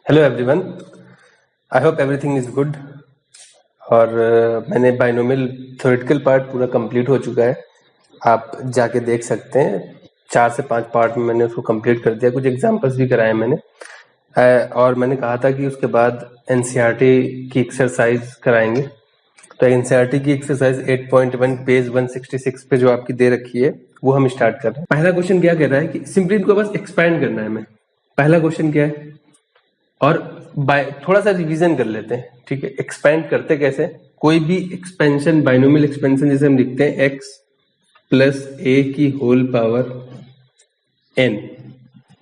Hello everyone, I hope everything is good. और मैंने binomial theoretical part पूरा complete हो चुका है। आप जाके देख सकते हैं, 4 से 5 पार्ट में मैंने उसको कंप्लीट कर दिया। कुछ एग्जांपल्स भी कराए मैंने। और मैंने कहा था कि उसके बाद एनसीईआरटी की एक्सरसाइज कराएंगे। तो एनसीईआरटी की एक्सरसाइज 8.1 पेज 166 पे जो आपकी दे रखी है वो हम स्टार्ट कर रहे हैं। पहला क्वेश्चन क्या कह रहा है कि सिंपली इनको बस एक्सपैंड करना है हमें। पहला क्वेश्चन क्या है, और थोड़ा सा रिवीजन कर लेते हैं। ठीक है, एक्सपेंड करते कैसे? कोई भी एक्सपेंशन, बाइनोमियल एक्सपेंशन जैसे हम लिखते हैं x प्लस ए की होल पावर n।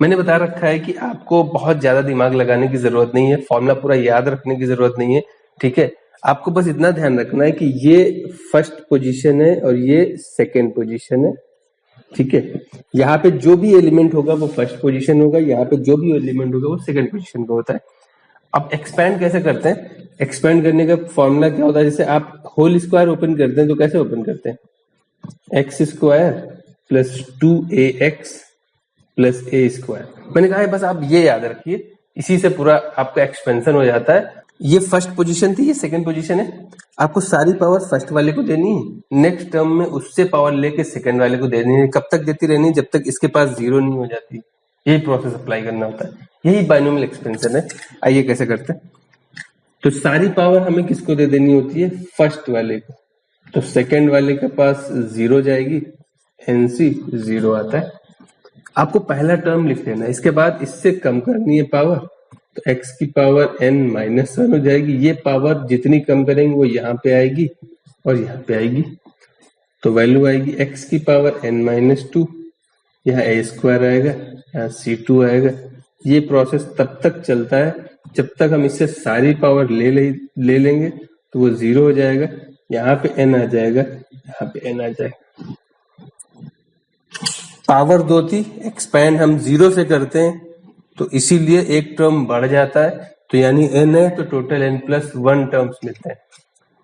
मैंने बता रखा है कि आपको बहुत ज्यादा दिमाग लगाने की जरूरत नहीं है, फॉर्मूला पूरा याद रखने की जरूरत नहीं है। ठीक है, आपको बस इतना ध्यान रखना है कि ये फर्स्ट पोजीशन है और ये सेकेंड पोजीशन है। ठीक है, यहाँ पे जो भी एलिमेंट होगा वो फर्स्ट पोजीशन होगा, यहाँ पे जो भी एलिमेंट होगा वो सेकंड पोजीशन पे होता है। अब एक्सपैंड कैसे करते हैं? एक्सपैंड करने का फॉर्मूला क्या होता है? जैसे आप होल स्क्वायर ओपन करते हैं तो कैसे ओपन करते हैं? X square plus 2ax plus a square. मैंने कहा है बस आप ये याद रखिए, इसी से पूरा आपका एक्सपेंशन हो जाता है। ये फर्स्ट पोजीशन थी, ये सेकंड पोजीशन है। आपको सारी पावर फर्स्ट वाले को देनी है, नेक्स्ट टर्म में उससे पावर लेके सेकंड वाले को देनी है। कब तक देती रहनी है? जब तक इसके पास जीरो नहीं हो जाती। यही प्रोसेस अप्लाई करना होता है, यही बाइनोमियल एक्सपेंशन है। आइए कैसे करते हैं। तो सारी पावर हमें किसको दे देनी होती है? फर्स्ट वाले को। तो सेकंड वाले के पास जीरो जाएगी, एनसी जीरो आता है। आपको पहला टर्म लिख लेना, इसके बाद इससे कम करनी है पावर, तो x की पावर n माइनस 1 हो जाएगी। ये पावर जितनी कम करेंगे वो यहाँ पे आएगी और यहाँ पे आएगी, तो वैल्यू आएगी x की पावर n माइनस 2। यहाँ a स्क्वायर आएगा, यहाँ c2 आएगा। ये प्रोसेस तब तक चलता है जब तक हम इससे सारी पावर ले लेंगे तो वो जीरो हो जाएगा। यहाँ पे n आ जाएगा, यहाँ पे n आ जाएगा। पावर दो थी, एक्सपैंड हम जीरो से करते हैं तो इसीलिए एक टर्म बढ़ जाता है, तो यानी n है तो टोटल n प्लस 1 टर्म्स मिलते हैं।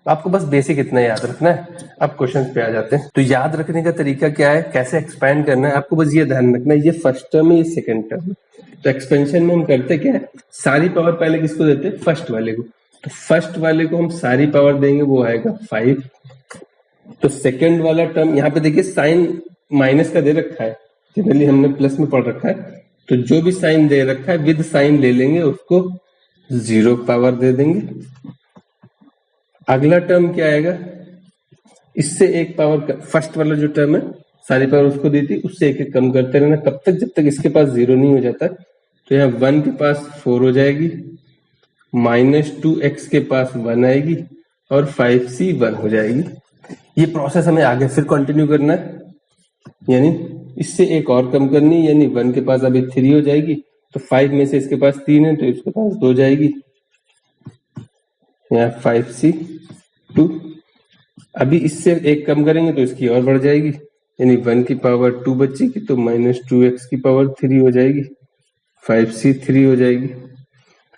आपको बस बेसिक इतना याद रखना है। अब क्वेश्चन पे आ जाते हैं। तो याद रखने का तरीका क्या है, कैसे एक्सपैंड करना है, आपको बस ये ध्यान रखना है। ये फर्स्ट टर्म है, ये सेकंड टर्म है। तो एक्सपेंशन में हम करते क्या है, सारी पावर पहले किसको देते हैं? फर्स्ट वाले को। तो फर्स्ट वाले को हम सारी पावर देंगे, वो आएगा 5। तो सेकंड वाला टर्म यहाँ पे देखिए साइन माइनस का दे रखा है, जनरली हमने प्लस में पढ़ रखा है। तो जो भी साइन दे रखा है विद साइन ले लेंगे, उसको जीरो पावर दे देंगे। अगला टर्म क्या आएगा, इससे एक पावर, फर्स्ट वाला जो टर्म है सारी पावर उसको दी थी, उससे एक एक कम करते रहना कब तक, जब तक इसके पास जीरो नहीं हो जाता। तो यहाँ 1 के पास 4 हो जाएगी, माइनस 2x के पास 1 आएगी और 5c 1 हो जाएगी। ये प्रोसेस हमें आगे फिर कंटिन्यू करना है, यानी इससे एक और कम करनी, यानी 1 के पास अभी 3 हो जाएगी। तो 5 में से इसके पास 3 है तो इसके पास 2 जाएगी, यहाँ 5c 2। अभी इससे एक कम करेंगे तो इसकी और बढ़ जाएगी, यानी 1 की पावर 2 बचेगी, तो माइनस 2x की पावर 3 हो जाएगी, 5c 3 हो जाएगी।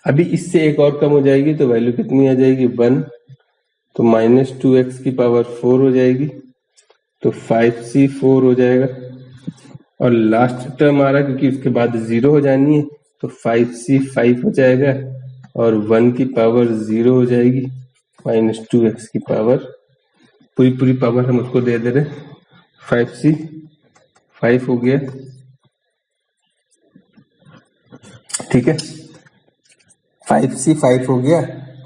अभी इससे एक और कम हो जाएगी तो वैल्यू कितनी आ जाएगी? 1। तो माइनस 2x की पावर 4 हो जाएगी, तो 5c 4 हो जाएगा। और लास्ट टर्म आ रहा है क्योंकि उसके बाद जीरो हो जानी है, तो 5c 5 हो जाएगा और 1 की पावर 0 हो जाएगी, माइनस 2x की पावर, पूरी पावर हम उसको दे दे रहे। 5c 5 हो गया, ठीक है, 5c 5 हो गया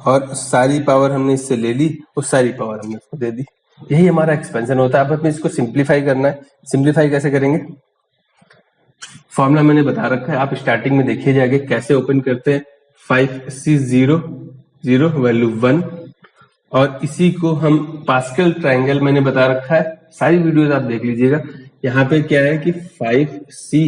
और सारी पावर हमने इससे ले ली, उस सारी पावर हमने उसको दे दी। यही हमारा एक्सपेंशन होता है। अब हमें इसको सिंप्लीफाई करना है। सिंप्लीफाई कैसे करेंगे? फॉर्मूला मैंने बता रखा है, आप स्टार्टिंग में देखिए जाके कैसे ओपन करते हैं। 5c 0 0 वैल्यू 1, और इसी को हम पास्कल ट्रायंगल मैंने बता रखा है, सारी वीडियोस आप देख लीजिएगा। यहाँ पे क्या है कि 5c,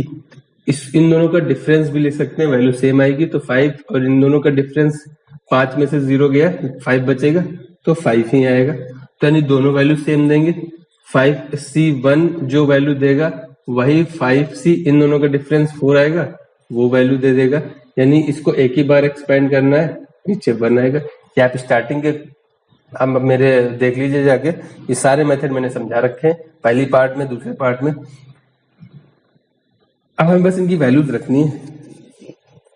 इन दोनों का डिफरेंस भी ले सकते हैं, वैल्यू सेम आएगी। तो 5 और इन दोनों का डिफरेंस, 5 में से 0 गया, 5 बचेगा, तो 5 ही आएगा। तो यानी दोनों वैल्यू सेम देंगे। 5c1 जो वैल्यू देगा वही 5c, इन दोनों का डिफरेंस 4 आएगा, वो वैल्यू दे देगा। यानी इसको एक ही बार एक्सपेंड करना है, नीचे 1 आएगा। या आप स्टार्टिंग के अब मेरे देख लीजिए जाके, ये सारे मेथड मैंने समझा रखे हैं, पहली पार्ट में, दूसरे पार्ट में। अब हमें बस इनकी वैल्यूज रखनी है।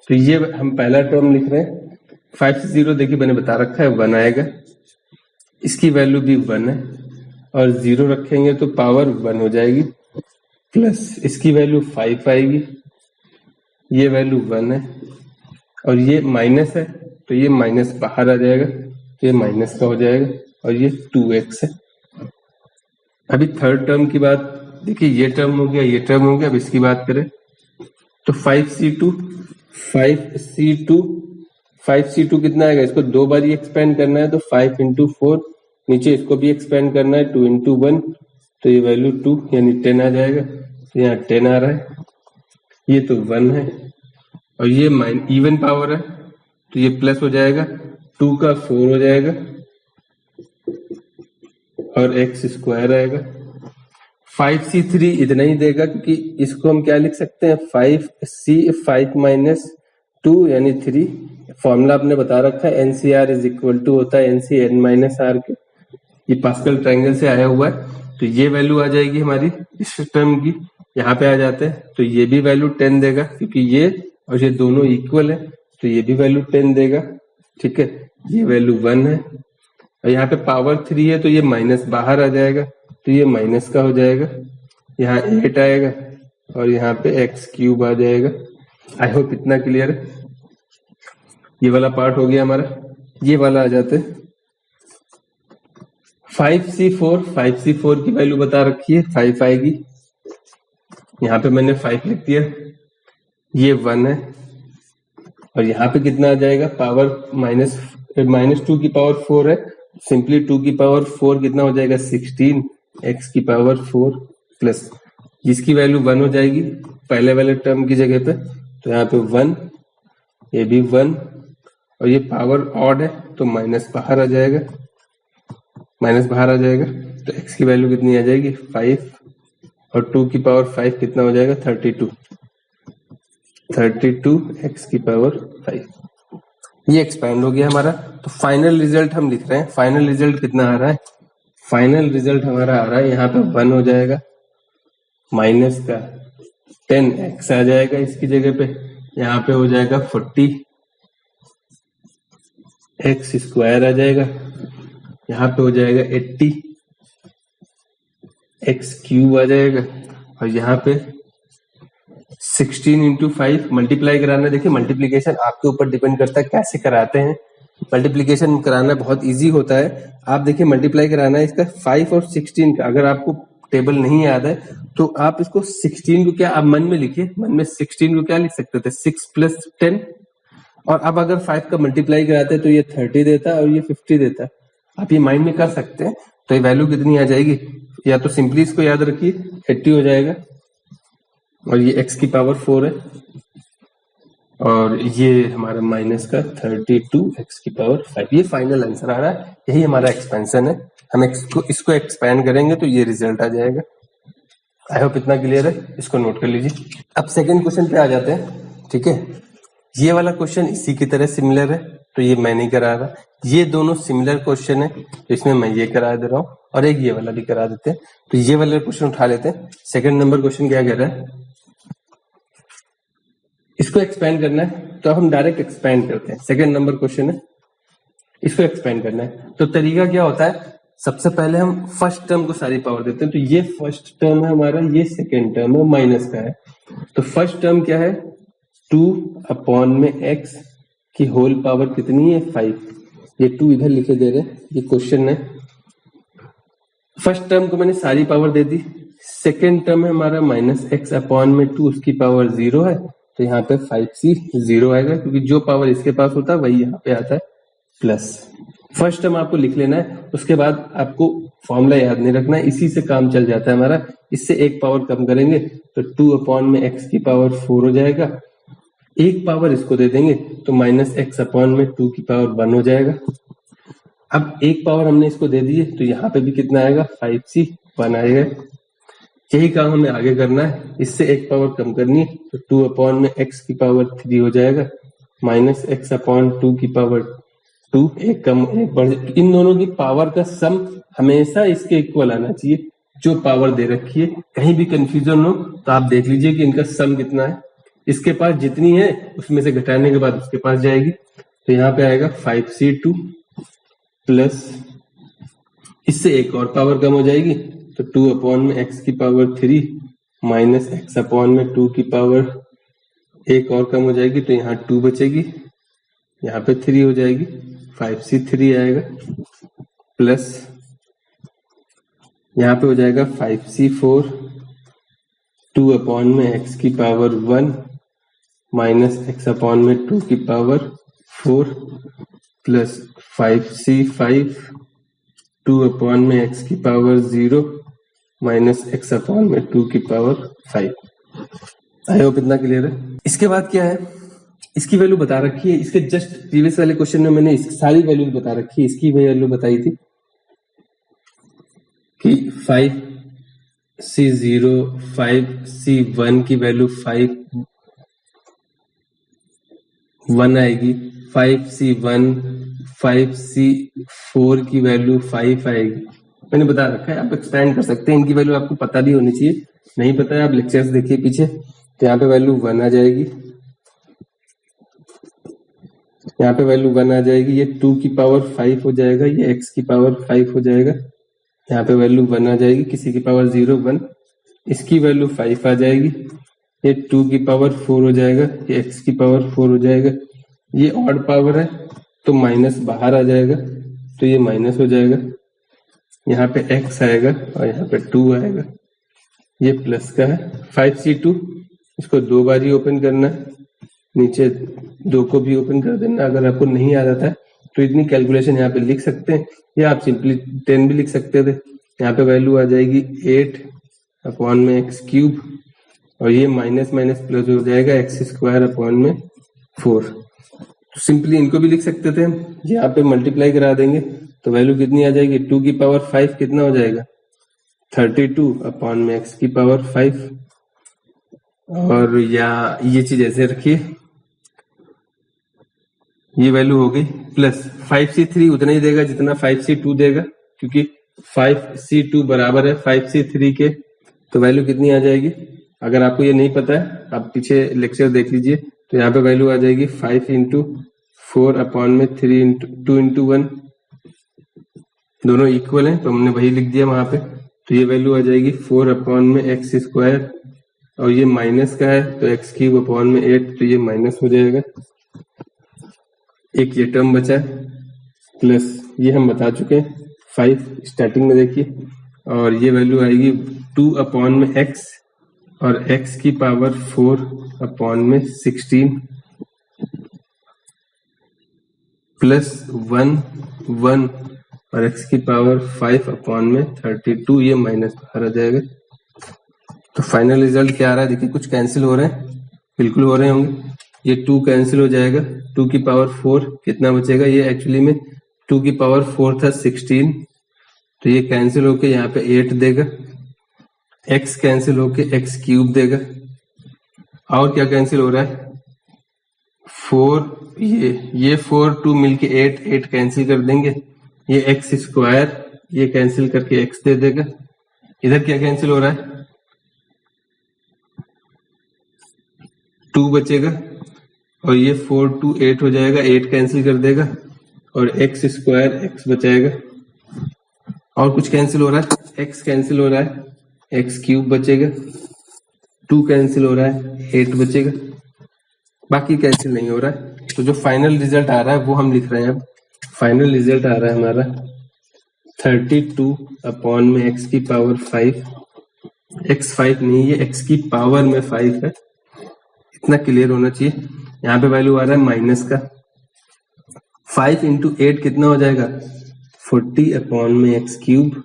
तो ये हम पहला टर्म लिख रहे हैं। 5 से 0 देखिए मैंने बता रखा है 1 आएगा, इसकी वैल्यू भी 1 है, और 0 रखेंगे तो पावर 1 हो जाएगी, प्लस इसकी वैल्यू 5 आएगी, ये वैल्यू 1 है, और ये माइनस है तो ये माइनस बाहर आ जाएगा, तो ये माइनस का हो जाएगा, और ये 2x है। अभी थर्ड टर्म की बात देखिए, ये टर्म हो गया, ये टर्म हो गया। अब इसकी बात करें तो 5c2 कितना आएगा, इसको 2 बार ही एक्सपेंड करना है तो 5 into 4, नीचे इसको भी एक्सपेंड करना है 2 into 1, तो ये वैल्यू 2 यानी 10 आ जाएगा, यहाँ 10 आ रहा है, ये तो 1 है, और ये इवन पावर है तो ये प्लस हो जाएगा, 2 का 4 हो जाएगा, और x स्क्वायर आएगा। 5c3 इतना ही देगा, क्योंकि इसको हम क्या लिख सकते हैं, 5 minus 2 यानी 3। फॉर्मूला आपने बता रखा है, NCR इज इक्वल टू होता है NC n माइनस आर के, ये पास्कल ट्रायंगल से आया हुआ है, तो ये वैल्यू आ जाएगी हमारी इस टर्म की। यहाँ पे आ जाते हैं तो ये भी वैल्यू 10 देगा, क्योंकि ये और ये दोनों इक्वल है, तो ये भी वैल्यू 10 देगा, ठीक है। ये वैल्यू 1 है, और यहाँ पे पावर 3 है तो ये माइनस बाहर आ जाएगा, तो ये माइनस का हो जाएगा, यहाँ 8 आएगा, और यहाँ पे x क्यूब आ जाएगा। आई होप इतना क्लियर है। ये वाला पार्ट हो गया हमारा। ये वाला आ जाते हैं 5c4 की वैल्यू बता रखी है, 5 आएगी, यहाँ पे मैंने 5 लिख दिया, ये 1 है, और यहाँ पे कितना आ जाएगा, पावर माइनस 2 की पावर 4 है, सिंपली 2 की पावर 4 कितना हो जाएगा, 16, x की पावर 4 प्लस जिसकी वैल्यू 1 हो जाएगी पहले वाले टर्म की जगह पे, तो यहाँ पे 1, ये भी 1, और ये पावर ऑड है तो माइनस बाहर आ जाएगा, तो x की वैल्यू कितनी आ जाएगी, 5, और 2 की पावर 5 कितना हो जाएगा, 32 x की पावर 5। ये एक्सपेंड हो गया हमारा। तो फाइनल रिजल्ट हम लिख रहे हैं, फाइनल रिजल्ट कितना आ रहा है, फाइनल रिजल्ट हमारा आ रहा है यहाँ पे 1 हो जाएगा, माइनस का 10x आ जाएगा इसकी जगह पे, यहाँ पे हो जाएगा 40, x स्क्वायर आ जाएगा, यहाँ पे हो जाएगा 80, x क्यूब आ जाएगा, और यहाँ पे 16 into 5 मल्टीप्लाई कराना। देखिए मल्टीप्लीकेशन आपके ऊपर डिपेंड करता है कैसे कराते हैं। मल्टीप्लीकेशन कराना बहुत इजी होता है। आप देखिए मल्टीप्लाई कराना है इसका 5 और 16 का। अगर आपको टेबल नहीं याद है तो आप इसको 16 को क्या आप मन में लिखिए, मन में 16 को क्या लिख सकते थे, 6 + 10। और अब अगर 5 का मल्टीप्लाई कराते हैं तो ये 30 देता है और ये 50 देता है। आप ये माइंड में कर सकते हैं। तो ये वैल्यू कितनी आ जाएगी, या तो सिंपली इसको याद रखिए 80 हो जाएगा, और ये x की पावर 4 है, और ये हमारा माइनस का 32 x की पावर 5। ये फाइनल आंसर आ रहा है, यही हमारा एक्सपेंशन है। हम इसको एक्सपेंड करेंगे तो ये रिजल्ट आ जाएगा। आई होप इतना क्लियर है, इसको नोट कर लीजिए। अब सेकंड क्वेश्चन पे आ जाते हैं। ठीक है, ये वाला क्वेश्चन इसी की तरह सिमिलर है, तो ये मैं नहीं करा रहा। ये दोनों सिमिलर क्वेश्चन है, तो इसमें मैं ये करा दे रहा हूँ, और एक ये वाला भी करा देते हैं। तो ये वाला क्वेश्चन उठा लेते हैं। सेकंड नंबर क्वेश्चन क्या कह रहा है, इसको एक्सपेंड करना है, तो हम डायरेक्ट एक्सपेंड करते हैं। सेकंड नंबर क्वेश्चन है, इसको एक्सपेंड करना है। तो तरीका क्या होता है, सबसे पहले हम फर्स्ट टर्म को सारी पावर देते हैं। तो ये फर्स्ट टर्म है हमारा, ये सेकंड टर्म है, माइनस का है। तो फर्स्ट टर्म क्या है, 2/x की होल पावर कितनी है, 5। ये 2 इधर लिखे दे रहे हैं, ये क्वेश्चन है। फर्स्ट टर्म को मैंने सारी पावर दे दी। सेकेंड टर्म है हमारा -x/2, उसकी पावर 0 है, तो यहाँ पे 5c 0 आएगा, क्योंकि जो पावर इसके पास होता है वही यहाँ पे आता है प्लस। फर्स्ट टर्म आपको लिख लेना है, उसके बाद आपको फॉर्मूला याद नहीं रखना है, इसी से काम चल जाता है हमारा। इससे एक पावर कम करेंगे तो 2/x की पावर 4 हो जाएगा। एक पावर इसको दे देंगे तो -x/2 की पावर 1 हो जाएगा। अब एक पावर हमने इसको दे दी है, तो यहाँ पे भी कितना आएगा, 5c 1 आएगा। यही काम हमें आगे करना है, इससे एक पावर कम करनी है, तो 2/x की पावर 3 हो जाएगा, -x/2 की पावर 2, एक कम एक बढ़। इन दोनों की पावर का सम हमेशा इसके इक्वल आना चाहिए। जो पावर दे रखी है, कहीं भी कंफ्यूजन हो तो आप देख लीजिए कि इनका सम कितना है। इसके पास जितनी है उसमें से घटाने के बाद उसके पास जाएगी, तो यहाँ पे आएगा 5c2 प्लस इससे एक और पावर कम हो जाएगी, तो 2 अपॉन में x की पावर 3 माइनस x अपॉन में 2 की पावर एक और कम हो जाएगी, तो यहाँ 2 बचेगी, यहाँ पे 3 हो जाएगी, 5c3 आएगा प्लस यहाँ पे हो जाएगा 5c4 2 अपॉन में x की पावर 1 माइनस x अपॉन में 2 की पावर 4 प्लस 5c5 2 अपॉन में x की पावर 0 माइनस x अपॉन में 2 की पावर 5। आई होप इतना क्लियर है। इसके बाद क्या है, इसकी वैल्यू बता रखी है, इसके जस्ट प्रीवियस वाले क्वेश्चन में मैंने इसकी सारी वैल्यू बता रखी है। इसकी वैल्यू बताई थी कि 5c0 5c1 की वैल्यू 1 आएगी, 5c1 5c4 की वैल्यू 5 आएगी। मैंने बता रखा है, आप एक्सपेंड कर सकते हैं, इनकी वैल्यू आपको पता भी होनी चाहिए। नहीं पता है आप लेक्चर्स देखिए पीछे, तो यहाँ पे वैल्यू 1 आ जाएगी, यहाँ पे वैल्यू 1 आ जाएगी, ये 2 की पावर 5 हो जाएगा, ये x की पावर 5 हो जाएगा, यहाँ पे वैल्यू 1 आ जाएगी, किसी की पावर 0 1, इसकी वैल्यू 5 आ जाएगी, ये 2 की पावर 4 हो जाएगा, ये x की पावर 4 हो जाएगा, ये ऑड पावर है तो माइनस बाहर आ जाएगा, तो ये माइनस हो जाएगा, यहाँ पे x आएगा और यहाँ पे 2 आएगा, ये प्लस का है। 5c2 इसको 2 बार ही ओपन करना है, नीचे 2 को भी ओपन कर देना। अगर आपको नहीं आ जाता है तो इतनी कैलकुलेशन यहाँ पे लिख सकते हैं, या आप सिंपली 10 भी लिख सकते थे। यहाँ पे वैल्यू आ जाएगी 8 अपॉन में एक्स क्यूब, और ये माइनस माइनस प्लस हो जाएगा एक्स स्क्वायर अपॉन में 4। तो सिंपली इनको भी लिख सकते थे, यहाँ पे मल्टीप्लाई करा देंगे तो वैल्यू कितनी आ जाएगी, 2 की पावर 5 कितना हो जाएगा 32 अपॉन में एक्स की पावर 5। और या ये चीज ऐसे रखिए, ये वैल्यू हो गई, प्लस 5c3 उतना ही देगा जितना 5c2 देगा, क्योंकि 5c2 बराबर है 5c3 के, तो वैल्यू कितनी आ जाएगी। अगर आपको ये नहीं पता है आप पीछे लेक्चर देख लीजिए, तो यहाँ पे वैल्यू आ जाएगी 5 इंटू 4 अपॉन में 3 इंटू 2 इंटू 1, दोनों इक्वल हैं तो हमने वही लिख दिया वहां पे। तो ये वैल्यू आ जाएगी 4 अपॉन में एक्स स्क्वायर, और ये माइनस का है तो एक्स क्यूब अपॉन में 8, तो ये माइनस हो जाएगा। एक ये टर्म बचा है, प्लस ये हम बता चुके हैं 5 स्टार्टिंग में देखिए, और ये वैल्यू आएगी 2 अपॉन में एक्स और एक्स की पावर 4 अपॉन में 16 प्लस 1 1 और एक्स की पावर 5 अपॉन में 32, ये माइनस बाहर आ जाएगा। तो फाइनल रिजल्ट क्या आ रहा है, देखिए कुछ कैंसिल हो रहे हैं, बिल्कुल हो रहे होंगे। ये 2 कैंसिल हो जाएगा, 2 की पावर 4 कितना बचेगा, ये एक्चुअली में 2 की पावर 4 था 16, तो ये कैंसिल होके यहाँ पे 8 देगा, x कैंसिल होके x क्यूब देगा, और क्या कैंसिल हो रहा है 4, ये 4 2 मिलके 8 कैंसिल कर देंगे, ये x स्क्वायर ये कैंसिल करके x दे देगा। इधर क्या कैंसिल हो रहा है 2 बचेगा, और ये 4 2 8 हो जाएगा, 8 कैंसिल कर देगा, और x स्क्वायर x बचाएगा। और कुछ कैंसिल हो रहा है, x कैंसिल हो रहा है, x क्यूब बचेगा, 2 कैंसिल हो रहा है, 8 बचेगा, बाकी कैंसिल नहीं हो रहा है। तो जो फाइनल रिजल्ट आ रहा है वो हम लिख रहे हैं। अब फाइनल रिजल्ट आ रहा है हमारा 32 अपॉन में x की पावर 5, x 5 नहीं, ये x की पावर में 5 है, इतना क्लियर होना चाहिए। यहाँ पे वैल्यू आ रहा है माइनस का, 5 इंटू 8 कितना हो जाएगा 40 अपॉन में एक्स क्यूब,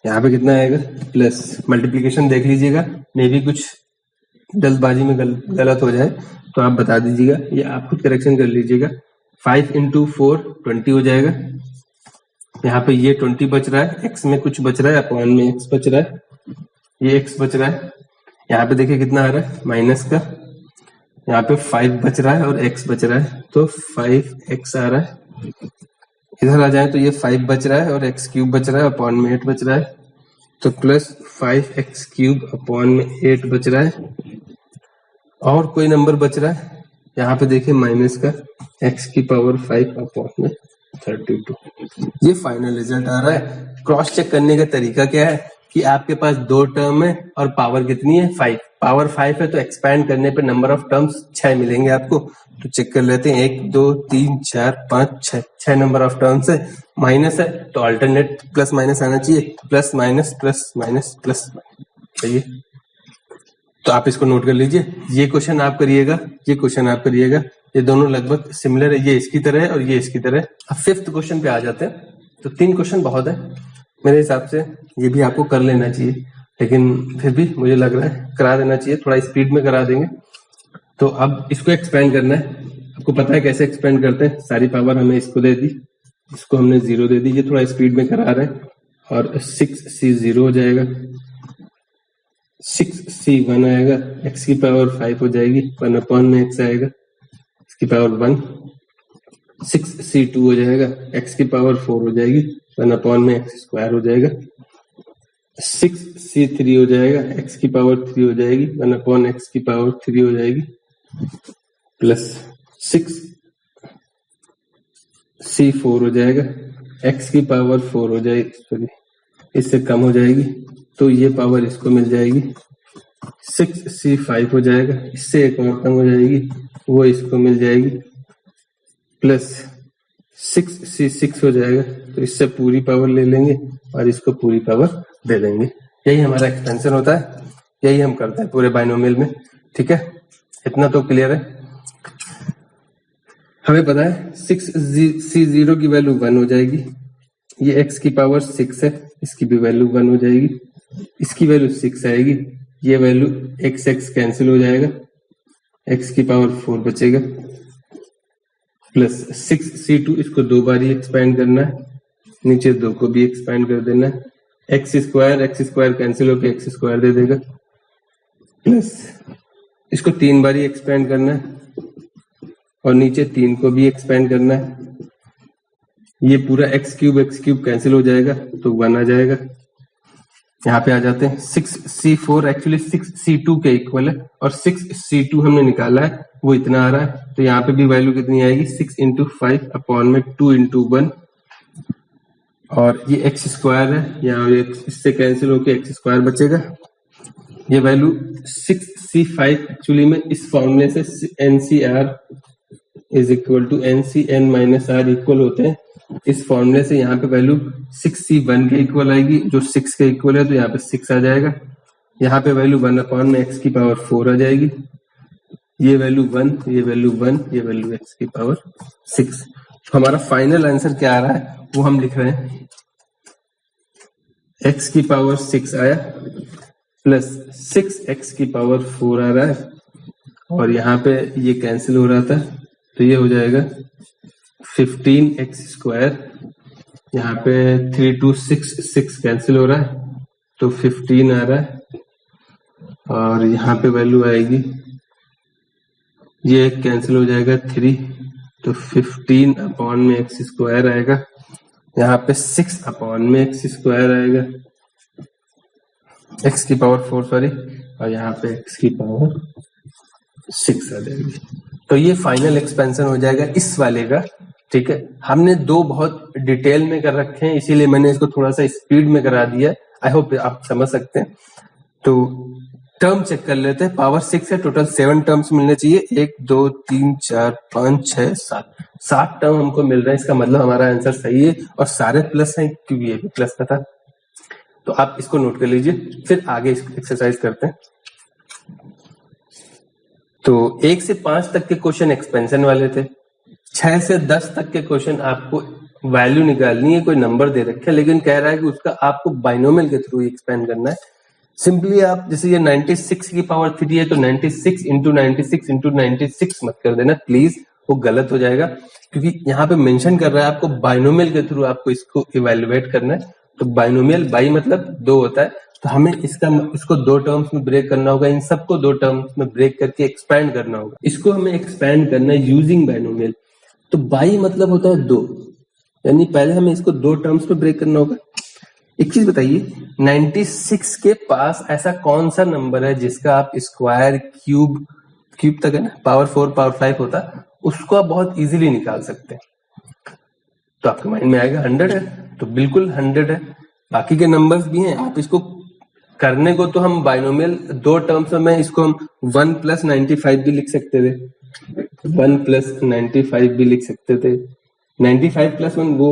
यहाँ पे कितना आएगा प्लस, मल्टीप्लीकेशन देख लीजिएगा, मे भी कुछ जल्दबाजी में गलत हो जाए तो आप बता दीजिएगा, ये आप खुद करेक्शन कर लीजिएगा। 5 इंटू 4 20 हो जाएगा, यहाँ पे ये 20 बच रहा है, x में कुछ बच रहा है, अपॉन में x बच रहा है, ये x बच रहा है, यहाँ पे देखिए कितना आ रहा है माइनस का, यहाँ पे 5 बच रहा है और x बच रहा है, तो 5x आ रहा है। इधर आ जाए तो ये 5 बच रहा है और x क्यूब बच रहा है, अपॉन में 8 बच रहा है, तो प्लस 5x क्यूब अपॉन में 8 बच रहा है। और कोई नंबर बच रहा है यहाँ पे देखिए माइनस का x की पावर 5 अपॉन में 32। ये फाइनल रिजल्ट आ रहा है। क्रॉस चेक करने का तरीका क्या है कि आपके पास दो टर्म है और पावर कितनी है 5, पावर 5 है तो एक्सपैंड करने पे नंबर ऑफ टर्म्स 6 मिलेंगे आपको। तो चेक कर लेते हैं 1 2 3 4 5 6 नंबर ऑफ टर्म्स है। माइनस है तो अल्टरनेट प्लस माइनस आना चाहिए, plus minus plus minus plus चाहिए। तो आप इसको नोट कर लीजिए, ये क्वेश्चन आप करिएगा, ये क्वेश्चन आप करिएगा, ये दोनों लगभग सिमिलर है, ये इसकी तरह है और ये इसकी तरह है। अब फिफ्थ क्वेश्चन पे आ जाते हैं। तो 3 क्वेश्चन बहुत है मेरे हिसाब से, ये भी आपको कर लेना चाहिए, लेकिन फिर भी मुझे लग रहा है करा देना चाहिए, थोड़ा स्पीड में करा देंगे। तो अब इसको एक्सपेंड करना है, आपको पता है कैसे एक्सपेंड करते हैं। सारी पावर हमें इसको दे दी, इसको हमने 0 दे दी, ये थोड़ा स्पीड में करा रहे हैं। और 6c 0 हो जाएगा, 6c 1 आएगा, x की पावर 5 हो जाएगी, 1 अपॉन में x आएगा, इसकी पावर 1, 6c 2 हो जाएगा, x की पावर 4 हो जाएगी, 1 अपॉन में x स्क्वायर हो जाएगा, 6c 3 हो जाएगा, x की पावर 3 हो जाएगी, 1 अपॉन x की पावर 3 हो जाएगी, प्लस 6c 4 हो जाएगा, x की पावर 4 हो जाएगी, सॉरी इससे कम हो जाएगी तो ये पावर इसको मिल जाएगी, 6c 5 हो जाएगा, इससे एक और कम हो जाएगी वो इसको मिल जाएगी, प्लस 6c 6 हो जाएगा, तो इससे पूरी पावर ले लेंगे और इसको पूरी पावर दे देंगे। यही हमारा एक्सपेंशन होता है, यही हम करते हैं पूरे बाइनोमियल में। ठीक है, इतना तो क्लियर है। हमें पता है 6c 0 की वैल्यू 1 हो जाएगी, ये x की पावर 6 है, इसकी भी वैल्यू 1 हो जाएगी, इसकी वैल्यू 6 आएगी, ये वैल्यू x कैंसिल हो जाएगा, x की पावर 4 बचेगा, प्लस 6c2 इसको 2 बार ही एक्सपैंड करना है, नीचे 2 को भी एक्सपैंड कर देना है, x स्क्वायर कैंसिल होकर x स्क्वायर दे देगा, प्लस इसको 3 बार ही एक्सपैंड करना है और नीचे 3 को भी एक्सपैंड करना है, ये पूरा x क्यूब कैंसिल हो जाएगा तो 1 आ जाएगा। यहाँ पे आ जाते हैं 6c4 एक्चुअली 6c2 के इक्वल है और 6c2 हमने निकाला है वो इतना आ रहा है, तो यहाँ पे भी वैल्यू कितनी आएगी 6 इंटू 5 अपॉन में 2 इंटू 1, और ये x स्क्वायर है, यहाँ इससे कैंसिल होके x स्क्वायर बचेगा। ये वैल्यू 6c5 एक्चुअली में इस फॉर्मूले से NCR is equal to NCN minus R equal होते हैं, इस फॉर्मूले से यहाँ पे वैल्यू 6c1 के इक्वल आएगी जो 6 के इक्वल है, तो यहाँ पे 6 आ जाएगा, यहाँ पे वैल्यू 1 अपॉन में x की पावर 4 आ जाएगी, ये वैल्यू 1, ये वैल्यू 1, ये वैल्यू x की पावर 6। तो हमारा फाइनल आंसर क्या आ रहा है वो हम लिख रहे हैं, x की पावर 6 आया प्लस 6x की पावर 4 आ रहा है, और यहाँ पे ये कैंसिल हो रहा था तो ये हो जाएगा 15x स्क्वायर, यहाँ पे 3 2 6 कैंसिल हो रहा है तो 15 आ रहा है, और यहाँ पे वैल्यू आएगी, ये कैंसिल हो जाएगा 3 तो 15 अपॉन में x स्क्वायर आएगा, यहाँ पे 6 अपॉन में x स्क्वायर आएगा, x की पावर 4 सॉरी, और यहाँ पे x की पावर 6 आ जाएगी। तो ये फाइनल एक्सपेंशन हो जाएगा इस वाले का। ठीक है, हमने 2 बहुत डिटेल में कर रखे हैं, इसीलिए मैंने इसको थोड़ा सा स्पीड में करा दिया। आई होप आप समझ सकते हैं। तो टर्म चेक कर लेते हैं, पावर 6 है, टोटल 7 टर्म्स मिलने चाहिए, 1 2 3 4 5 6 7 टर्म हमको मिल रहे हैं, इसका मतलब हमारा आंसर सही है, और सारे प्लस हैं क्योंकि ये भी प्लस का था। तो आप इसको नोट कर लीजिए, फिर आगे एक्सरसाइज करते हैं। तो 1 से 5 तक के क्वेश्चन एक्सपेंशन वाले थे, 6 से 10 तक के क्वेश्चन आपको वैल्यू निकालनी है, कोई नंबर दे रखे लेकिन कह रहा है कि उसका आपको बाइनोमियल के थ्रू एक्सपेंड करना है। सिंपली आप जैसे ये 96 की पावर 3 है तो 96 इंटू 96 इंटू 96 मत कर देना प्लीज, वो गलत हो जाएगा, क्योंकि यहाँ पे मेंशन कर रहा है आपको बाइनोमियल के थ्रू आपको इसको इवेल्युएट करना है। तो बाइनोमियल बाई मतलब 2 होता है, तो हमें इसको 2 टर्म्स में ब्रेक करना होगा, इन सबको 2 टर्म्स में ब्रेक करके एक्सपैंड करना होगा। इसको हमें एक्सपैंड करना है यूजिंग बाइनोमियल। तो बाई मतलब होता है 2, यानी पहले हमें इसको 2 टर्म्स में ब्रेक करना होगा। एक चीज बताइए, 96 के पास ऐसा कौन सा नंबर है जिसका आप स्क्वायर क्यूब क्यूब तक है ना, पावर 4 पावर 5 होता, उसको आप बहुत इजीली निकाल सकते हैं। तो आपके माइंड में आएगा 100 है, तो बिल्कुल 100 है। बाकी के नंबर्स भी हैं, आप इसको करने को तो हम बाइनोमियल दो टर्म्स में इसको हम 1 + 95 भी लिख सकते थे, 1 + 95 भी लिख सकते थे, 95 + 1 वो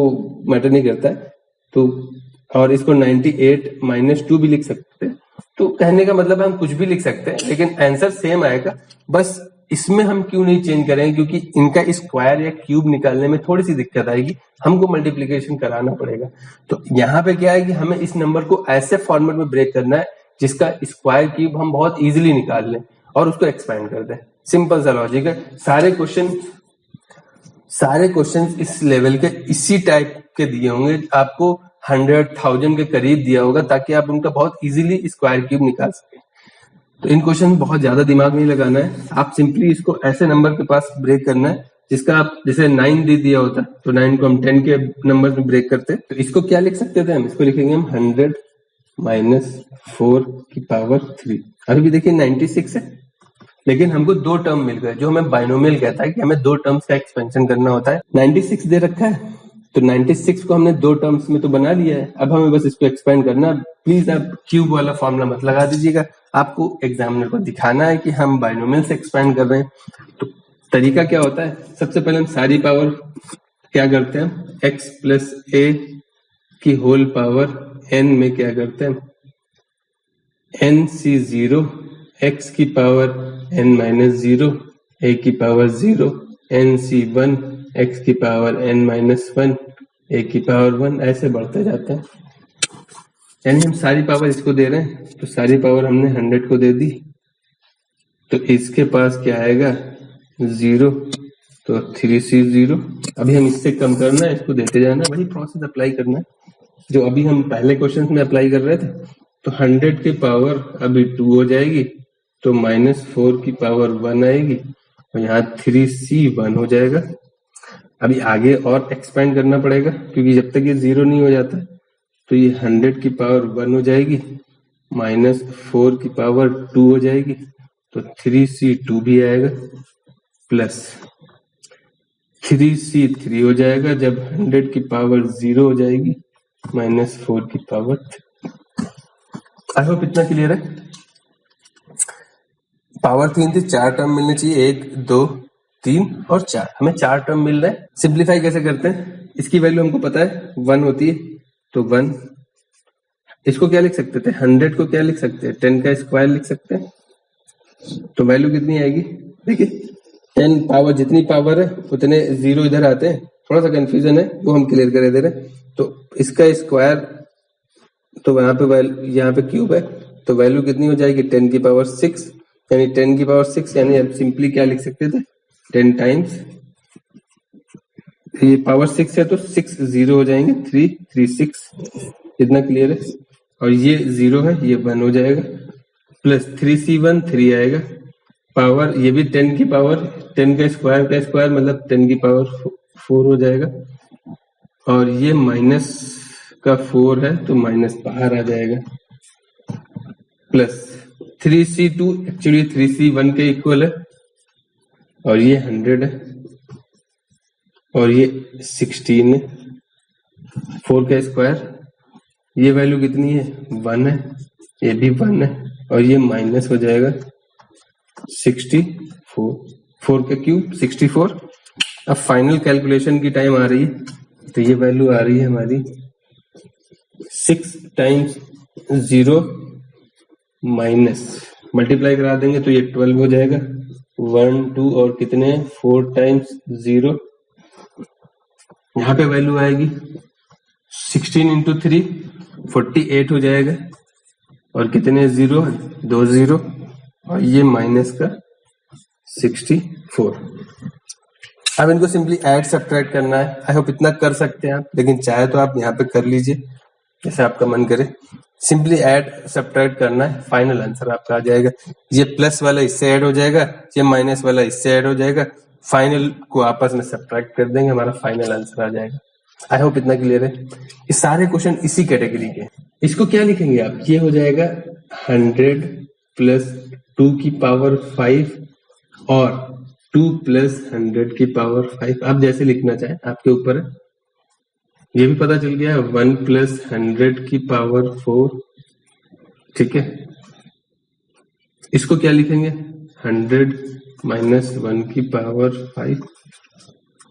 मैटर नहीं करता है, तो और इसको 98 - 2 भी लिख सकते थे। तो कहने का मतलब है हम कुछ भी लिख सकते हैं, लेकिन आंसर सेम आएगा। बस इसमें हम क्यों नहीं चेंज करें, क्योंकि इनका स्क्वायर या क्यूब निकालने में थोड़ी सी दिक्कत आएगी, हमको मल्टीप्लीकेशन कराना पड़ेगा। तो यहाँ पे क्या है कि हमें इस नंबर को ऐसे फॉर्मेट में ब्रेक करना है जिसका स्क्वायर क्यूब हम बहुत इजीली निकाल लें और उसको एक्सपेंड कर दें। सिंपल सा लॉजिक है। सारे क्वेश्चन इस लेवल के इसी टाइप के दिए होंगे, आपको 100,000 के करीब दिया होगा, ताकि आप उनका बहुत इजीली स्क्वायर क्यूब निकाल सकें। तो इन क्वेश्चन में बहुत ज्यादा दिमाग नहीं लगाना है, आप सिंपली इसको ऐसे नंबर के पास ब्रेक करना है जिसका आप, जैसे 9 दे दिया होता तो 9 को हम 10 के नंबर में ब्रेक करते। तो इसको क्या लिख सकते थे हम, इसको लिखेंगे हम 100 - 4 की पावर 3। अभी भी देखिए 96 है, लेकिन हमको दो टर्म मिल गए, जो हमें बाइनोमियल कहता है कि हमें दो टर्म्स का एक्सपेंशन करना होता है। 96 दे रखा है, तो 96 को हमने दो टर्म्स में तो बना लिया है, अब हमें बस इसको एक्सपेंड करना है। प्लीज आप क्यूब वाला फॉर्मूला मत लगा दीजिएगा, आपको एग्जामिनर को दिखाना है कि हम बाइनोमियल से एक्सपेंड कर रहे हैं। तो तरीका क्या होता है, सबसे पहले हम सारी पावर क्या करते हैं, x + a की होल पावर n में क्या करते हैं, nc0 x की पावर n - 0 a की पावर 0 nc1 x की पावर n - 1 a की पावर 1, ऐसे बढ़ते जाते हैं। यानी हम सारी पावर इसको दे रहे हैं, तो सारी पावर हमने 100 को दे दी, तो इसके पास क्या आएगा 0, तो 3c0। अभी हम इससे कम करना है, इसको देते जाना, वही प्रोसेस अप्लाई करना है जो अभी हम पहले क्वेश्चन में अप्लाई कर रहे थे। तो 100 की पावर अभी 2 हो जाएगी, तो -4 की पावर 1 आएगी, और यहाँ 3c1 हो जाएगा। अभी आगे और एक्सपेंड करना पड़ेगा, क्योंकि जब तक ये 0 नहीं हो जाता, तो ये 100 की पावर 1 हो जाएगी, -4 की पावर 2 हो जाएगी, तो 3c2 भी आएगा, प्लस 3c3 हो जाएगा जब 100 की पावर 0 हो जाएगी, -4 की पावर 3। आई होप इतना क्लियर है। पावर 3 थी, 4 टर्म मिलने चाहिए, 1 2 3 और 4, हमें 4 टर्म मिल रहे हैं। सिंप्लीफाई कैसे करते हैं, इसकी वैल्यू हमको पता है 1 होती है, तो 1, इसको क्या लिख सकते थे, 100 को क्या लिख सकते हैं, 10 का स्क्वायर लिख सकते हैं, तो वैल्यू कितनी आएगी, देखिए 10 पावर, जितनी पावर है उतने 0 इधर आते हैं, थोड़ा सा कंफ्यूजन है वो हम क्लियर कर दे रहे हैं। तो इसका स्क्वायर, तो यहाँ पे क्यूब है, तो वैल्यू कितनी हो जाएगी 10 की पावर 6, यानी 10 की पावर 6, यानी अब सिंपली क्या लिख सकते थे 10 टाइम्स, ये पावर 6 है तो 6 0 हो जाएंगे, 3 3 6, इतना क्लियर है। और ये 0 है, ये 1 हो जाएगा, प्लस 3c1 3 आएगा, पावर ये भी 10 की पावर, 10 का स्क्वायर मतलब 10 की पावर 4 हो जाएगा, और ये माइनस का 4 है तो माइनस बाहर आ जाएगा, प्लस 3c2 एक्चुअली 3c1 के इक्वल है, और ये 100 है, और ये 16 है, 4 का स्क्वायर, ये वैल्यू कितनी है 1 है, ये भी 1 है, और ये माइनस हो जाएगा 64, 4 का क्यूब 64। अब फाइनल कैलकुलेशन की टाइम आ रही है, तो ये वैल्यू आ रही है हमारी 6 टाइम्स 0 माइनस, मल्टीप्लाई करा देंगे तो ये 12 हो जाएगा, 1 2 और कितने 4 टाइम्स 0, यहाँ पे वैल्यू आएगी 16 इंटू 3 48 हो जाएगा, और कितने 0 2 0, और ये माइनस का 64। अब इनको सिंपली ऐड सब्ट्रैक्ट करना है। आई होप इतना कर सकते हैं आप, लेकिन चाहे तो आप यहाँ पे कर लीजिए जैसे आपका मन करे। सिंपली ऐड सब्ट्रैक्ट करना है, फाइनल आंसर आपका आ जाएगा। ये प्लस वाला इससे ऐड हो जाएगा, ये माइनस वाला इससे ऐड हो जाएगा, फाइनल को आपस में सब्ट्रैक्ट कर देंगे, हमारा फाइनल आंसर आ जाएगा। आई होप इतना क्लियर है। ये सारे क्वेश्चन इसी कैटेगरी के। इसको क्या लिखेंगे आप, ये हो जाएगा 100 + 2 की पावर 5 और 2 + 100 की पावर 5, आप जैसे लिखना चाहें आपके ऊपर है। ये भी पता चल गया 1 + 100 की पावर 4, ठीक है। इसको क्या लिखेंगे 100 - 1 की पावर 5।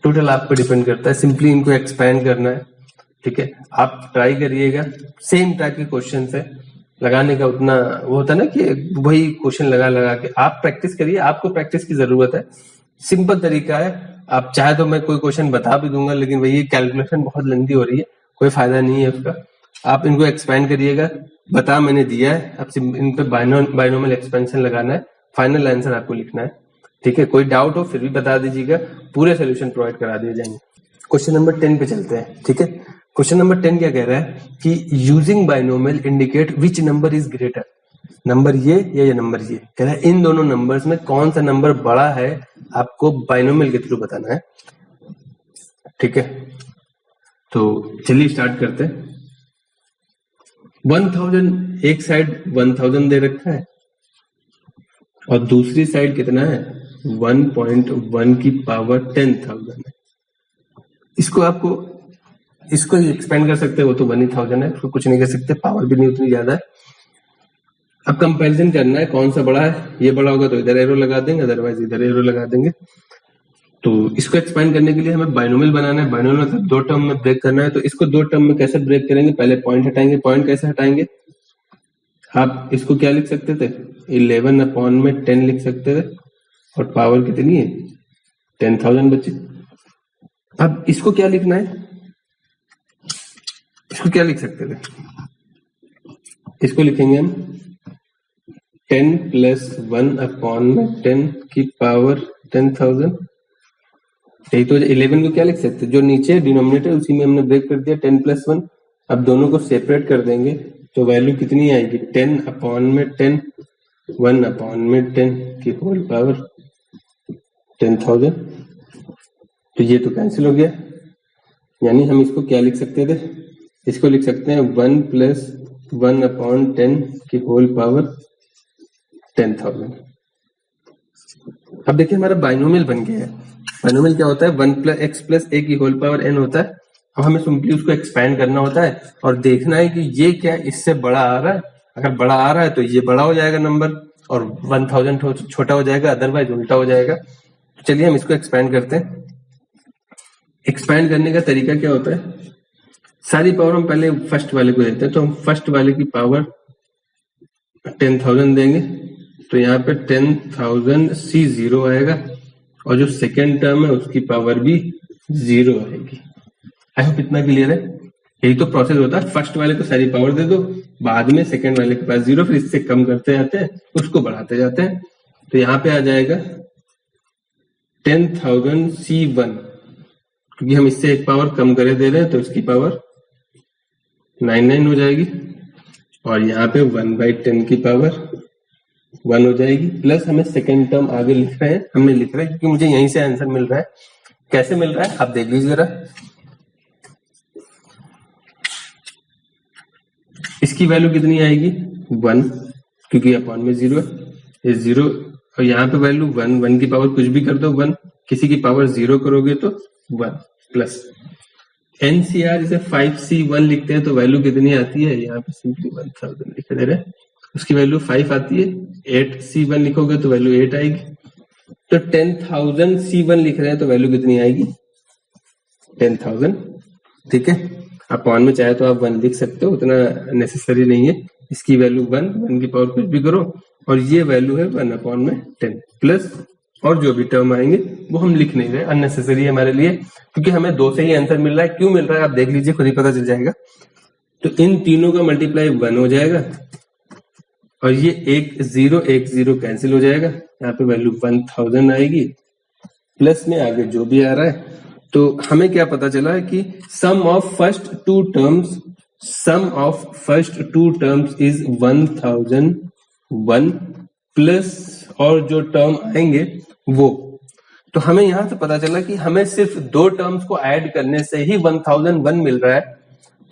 टोटल आप पे डिपेंड करता है, सिंपली इनको एक्सपेंड करना है, ठीक है। आप ट्राई करिएगा, सेम टाइप के क्वेश्चन है लगाने का, उतना वो होता है ना कि वही क्वेश्चन लगा लगा के आप प्रैक्टिस करिए, आपको प्रैक्टिस की जरूरत है। सिंपल तरीका है, आप चाहे तो मैं कोई क्वेश्चन बता भी दूंगा, लेकिन वही कैलकुलेशन बहुत लंबी हो रही है, कोई फायदा नहीं है उसका। आप इनको एक्सपेंड करिएगा, बता मैंने दिया है, अब इन पे बाइनोमियल एक्सपेंशन लगाना है, फाइनल आंसर आपको लिखना है, ठीक है। कोई डाउट हो फिर भी बता दीजिएगा, पूरे सोल्यूशन प्रोवाइड करा दिए जाएंगे। क्वेश्चन नंबर 10 पे चलते हैं, ठीक है। क्वेश्चन नंबर 10 क्या कह रहा है कि using binomial indicate which number is greater, number ये या ये नंबर ये, कह रहा है इन दोनों नंबर्स में कौन सा नंबर बड़ा है, आपको बाइनोमियल के थ्रू बताना है, ठीक है। तो चलिए स्टार्ट करते हैं। 1000 एक साइड 1000 दे रखा है और दूसरी साइड कितना है 1.1 की पावर 10,000 है। इसको आपको इसको एक्सपेंड कर सकते हैं, वो तो 1000 है, उसको कुछ नहीं कर सकते, पावर भी नहीं उतनी ज्यादा है। अब कंपैरिजन करना है कौन सा बड़ा है, ये बड़ा होगा तो इधर एरो लगा देंगे, अदरवाइज इधर एरो लगा देंगे। तो इसको एक्सपेंड करने के लिए हमें बाइनोमियल बनाना है, बाइनोमियल मतलब 2 टर्म में ब्रेक करना है। तो इसको 2 टर्म में कैसे ब्रेक करेंगे, पहले पॉइंट हटाएंगे। पॉइंट कैसे हटाएंगे, आप इसको क्या लिख सकते थे 11/10 लिख सकते थे, और पावर कितनी है 10,000 बचे। अब इसको क्या लिखना है, इसको क्या लिख सकते थे, इसको लिखेंगे हम 10 + 1/10 की पावर 10,000। यही तो 11 को क्या लिख सकते, जो नीचे डिनोमिनेटर उसी में हमने ब्रेक कर दिया 10 + 1। अब दोनों को सेपरेट कर देंगे तो वैल्यू कितनी आएगी 10/10, 1/10 की होल पावर 10,000। तो ये तो कैंसिल हो गया, यानी हम इसको क्या लिख सकते थे, इसको लिख सकते हैं 1 + 1/10 की होल पावर 10,000। अब देखिए हमारा बाइनोमियल बन गया है। बाइनोमियल क्या होता है 1 + x + a की होल पावर n होता है। अब हमें सिंपली उसको एक्सपेंड करना होता है और देखना है कि ये क्या इससे बड़ा आ रहा है, अगर बड़ा आ रहा है तो ये बड़ा हो जाएगा नंबर और 1000 छोटा हो जाएगा, अदरवाइज उल्टा हो जाएगा। तो चलिए हम इसको एक्सपेंड करते हैं। एक्सपेंड करने का तरीका क्या होता है, सारी पावर हम पहले फर्स्ट वाले को देते हैं, तो हम फर्स्ट वाले की पावर 10,000 देंगे, तो यहाँ पे 10,000 C0 आएगा, और जो सेकेंड टर्म है उसकी पावर भी 0 आएगी। आई होप इतना क्लियर है। यही तो प्रोसेस होता है, फर्स्ट वाले को सारी पावर दे दो, बाद में सेकेंड वाले के पास 0, फिर इससे कम करते जाते हैं, उसको बढ़ाते जाते हैं। तो यहाँ पे आ जाएगा 10,000 C1, क्योंकि हम इससे एक पावर कम करे दे रहे हैं तो इसकी पावर 99 हो जाएगी, और यहाँ पे 1/10 की पावर 1 हो जाएगी, प्लस हमें सेकेंड टर्म आगे लिख रहे हैं, हमने लिख रहे हैं क्योंकि मुझे यहीं से आंसर मिल रहा है। कैसे मिल रहा है आप देख लीजिए जरा, इसकी वैल्यू कितनी आएगी 1, क्योंकि अपॉन में 0 है, ये 0, और यहाँ पे वैल्यू 1, 1 की पावर कुछ भी कर दो 1, किसी की पावर 0 करोगे तो 1, प्लस NCR इसे 5C1 लिखते हैं, तो वैल्यू कितनी आती है, यहाँ पे सिंपली 1000 लिख दे रहे हैं, उसकी वैल्यू 5 आती है। 8C1 लिखोगे तो वैल्यू 8 आएगी, तो 10,000 C1 लिख रहे हैं तो वैल्यू कितनी आएगी 10,000, ठीक है। अपॉन में चाहे तो आप 1 लिख सकते हो, उतना नेसेसरी नहीं है। इसकी वैल्यू 1, 1 की पावर कुछ भी करो, और ये वैल्यू है 1/10 प्लस, और जो भी टर्म आएंगे वो हम लिख नहीं रहे, अननेसेसरी है हमारे लिए, क्योंकि हमें 2 से ही आंसर मिल रहा है। क्यों मिल रहा है आप देख लीजिए, खुद ही पता चल जाएगा। तो इन तीनों का मल्टीप्लाई 1 हो जाएगा, और ये 1 0 कैंसिल हो जाएगा, यहाँ पे वैल्यू 1000 आएगी, प्लस में आगे जो भी आ रहा है। तो हमें क्या पता चला है कि sum of first two terms is 1001 plus, और जो टर्म आएंगे वो, तो हमें यहां से पता चला कि हमें सिर्फ 2 टर्म्स को ऐड करने से ही 1001 मिल रहा है।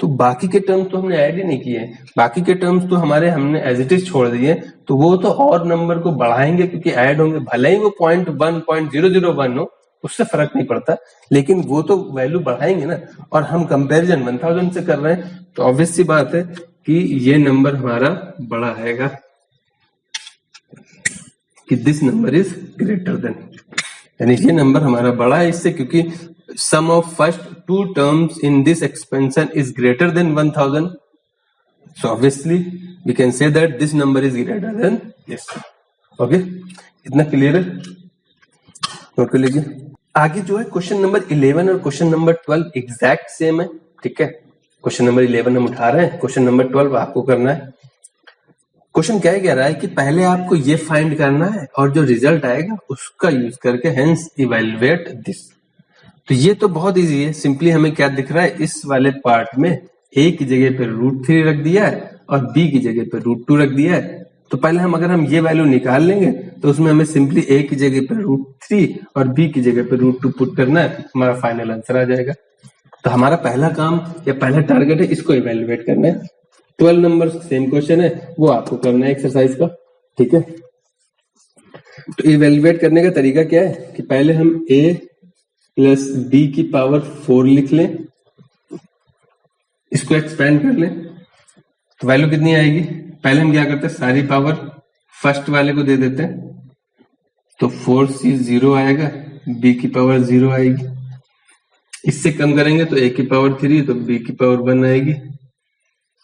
तो बाकी के टर्म्स तो हमने ऐड ही नहीं किए, बाकी के टर्म्स तो हमने एज इट इज छोड़ दिए। तो वो तो और नंबर को बढ़ाएंगे क्योंकि ऐड होंगे, भले ही वो 0.1 0.001 हो, उससे फर्क नहीं पड़ता, लेकिन वो तो वैल्यू बढ़ाएंगे ना। और हम कंपैरिजन 1000 से कर रहे हैं तो ऑब्वियस सी बात है कि ये नंबर हमारा बड़ा आएगा, कि this number is greater than, यानी ये नंबर हमारा बड़ा है इससे, क्योंकि sum of first two terms in this expansion is greater than 1000, so obviously we can say that this number is greater than this. Okay, इतना क्लियर है, note कर लीजिए। आगे जो है क्वेश्चन नंबर 11 और क्वेश्चन नंबर 12 एग्जैक्ट सेम है, ठीक है। क्वेश्चन नंबर 11 हम उठा रहे हैं, क्वेश्चन नंबर 12 आपको करना है। क्वेश्चन क्या कह रहा है कि पहले आपको ये फाइंड करना है और जो रिजल्ट आएगा उसका यूज करके हेंस इवैल्यूएट दिस। तो ये तो बहुत इजी है, सिंपली हमें क्या दिख रहा है, इस वाले पार्ट में a की जगह पे √3 रख दिया है और b की जगह पे √2 रख दिया है। तो पहले अगर हम ये वैल्यू निकाल लेंगे तो उसमें हमें सिंपली a की जगह पे √3 और b की जगह पे √2 पुट करना है, हमारा फाइनल आंसर आ जाएगा। तो हमारा पहला काम या पहला टारगेट है इसको इवेल्युएट करना है। 12 नंबर सेम क्वेश्चन है, वो आपको करना है एक्सरसाइज का, ठीक है। तो इवेल्युएट करने का तरीका क्या है कि पहले हम a प्लस b की पावर 4 लिख लें, इसको एक्सपेंड कर लें, तो वैल्यू कितनी आएगी। पहले हम क्या करते हैं, सारी पावर फर्स्ट वाले को दे देते हैं, तो 4c 0 आएगा, b की पावर 0 आएगी। इससे कम करेंगे तो a की पावर 3, तो b की पावर 1 आएगी,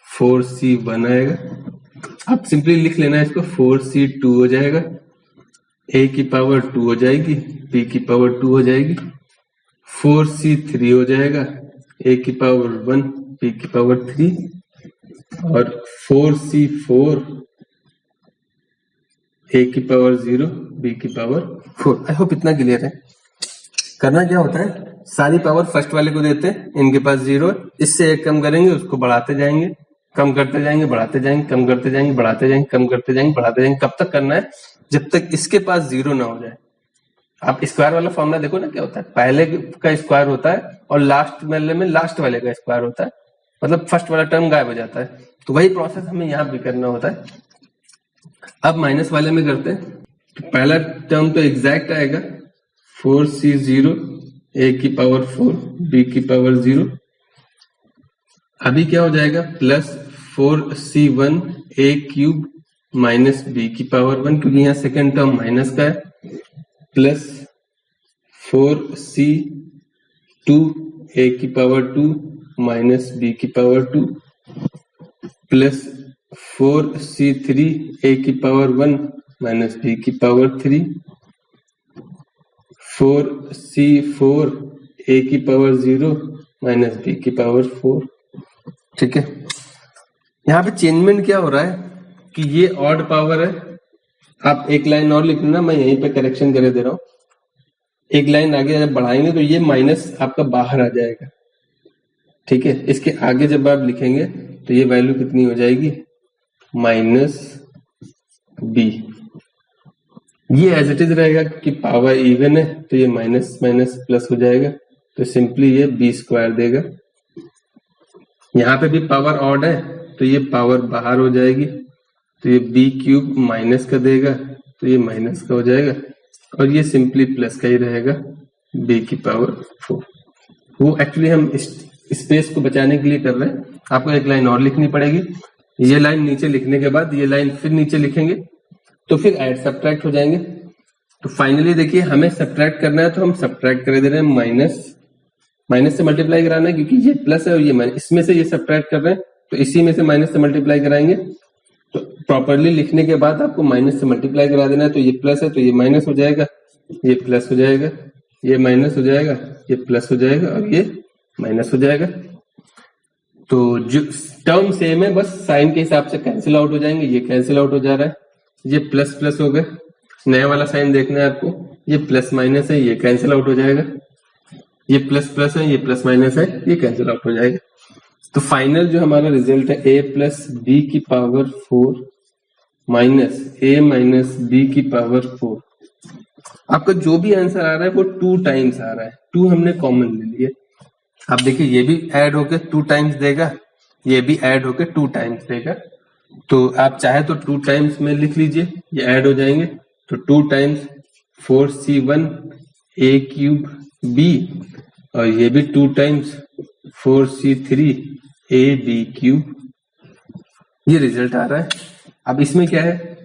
4c 1 आएगा। अब सिंपली लिख लेना इसको, 4c 2 हो जाएगा, a की पावर 2 हो जाएगी, b की पावर 2 हो जाएगी, 4c 3 हो जाएगा, a की पावर 1, b की पावर 3 और 4c 4, a की पावर 0, b की पावर 4। आई होप इतना क्लियर है। करना क्या होता है, सारी पावर फर्स्ट वाले को देते हैं, इनके पास 0 है, इससे एक कम करेंगे, उसको बढ़ाते जाएंगे, कम करते जाएंगे, बढ़ाते जाएंगे, कम करते जाएंगे, बढ़ाते जाएंगे, कम करते जाएंगे, बढ़ाते जाएंगे। कब तक करना है, जब तक इसके पास 0 ना हो जाए। आप स्क्वायर वाला फॉर्मूला देखो ना, क्या होता है, पहले का स्क्वायर होता है और लास्ट वाले में लास्ट वाले का स्क्वायर होता है, मतलब फर्स्ट वाला टर्म गायब हो जाता है। तो वही प्रोसेस हमें यहाँ भी करना होता है। अब माइनस वाले में करते हैं, तो पहला टर्म तो एग्जैक्ट आएगा, 4c 0, a की पावर 4, b की पावर 0। अभी क्या हो जाएगा, plus 4c 1 a cube minus b की पावर 1, क्योंकि यहाँ सेकेंड टर्म माइनस का है, प्लस 4c 2 a की पावर 2 माइनस b की पावर 2, प्लस 4c 3 a की पावर 1 माइनस b की पावर 3, 4c 4 a की पावर 0 माइनस b की पावर 4, ठीक है। यहाँ पे चेंजमेंट क्या हो रहा है कि ये ऑड पावर है। आप एक लाइन और लिख लेना, मैं यहीं पे करेक्शन कर दे रहा हूं। एक लाइन आगे जब बढ़ाएंगे तो ये माइनस आपका बाहर आ जाएगा, ठीक है। इसके आगे जब आप लिखेंगे तो ये वैल्यू कितनी हो जाएगी, माइनस b। ये एज इट इज रहेगा कि पावर इवन है, तो ये माइनस माइनस प्लस हो जाएगा, तो सिंपली ये b स्क्वायर देगा। यहाँ पे भी पावर ऑड है तो ये पावर बाहर हो जाएगी, तो ये b क्यूब माइनस का देगा, तो ये माइनस का हो जाएगा, और ये सिंपली प्लस का ही रहेगा, b की पावर 4। वो एक्चुअली हम स्पेस को बचाने के लिए कर रहे हैं। आपको एक लाइन और लिखनी पड़ेगी, ये लाइन नीचे लिखने के बाद ये लाइन फिर नीचे लिखेंगे, तो फिर ऐड सब्ट्रैक्ट हो जाएंगे। तो फाइनली देखिए, हमें सब्ट्रैक्ट करना है तो हम सब्ट्रैक्ट कर दे रहे हैं, माइनस से मल्टीप्लाई कराना है, क्योंकि ये प्लस है और ये माइनस, इसमें से ये सब्ट्रैक्ट कर रहे हैं तो इसी में से माइनस से मल्टीप्लाई कराएंगे। तो प्रॉपरली लिखने के बाद आपको माइनस से मल्टीप्लाई करा देना है, तो ये प्लस है तो ये माइनस हो जाएगा, ये प्लस हो जाएगा, ये माइनस हो जाएगा, ये प्लस हो जाएगा और ये माइनस हो जाएगा। तो जो टर्म सेम है, बस साइन के हिसाब से कैंसिल आउट हो जाएंगे। ये कैंसिल आउट हो जा रहा है, ये प्लस प्लस हो गए, नया वाला साइन देखना है आपको, ये प्लस माइनस है, ये कैंसिल आउट हो जाएगा, ये प्लस प्लस है, ये प्लस माइनस है, ये कैंसिल आउट हो जाएगा। तो फाइनल जो हमारा रिजल्ट है, a प्लस b की power 4 minus a minus b की पावर 4। आपका जो भी आंसर आ रहा है वो 2 टाइम्स आ रहा है, 2 हमने कॉमन ले लिए। आप देखिए, ये भी ऐड होके 2 टाइम्स देगा, ये भी ऐड होके 2 टाइम्स देगा, तो आप चाहे तो 2 टाइम्स में लिख लीजिए, ये ऐड हो जाएंगे। तो 2 times 4c1 a cube b, और ये भी 2 times 4c3 a b cube. ये रिजल्ट आ रहा है। अब इसमें क्या है,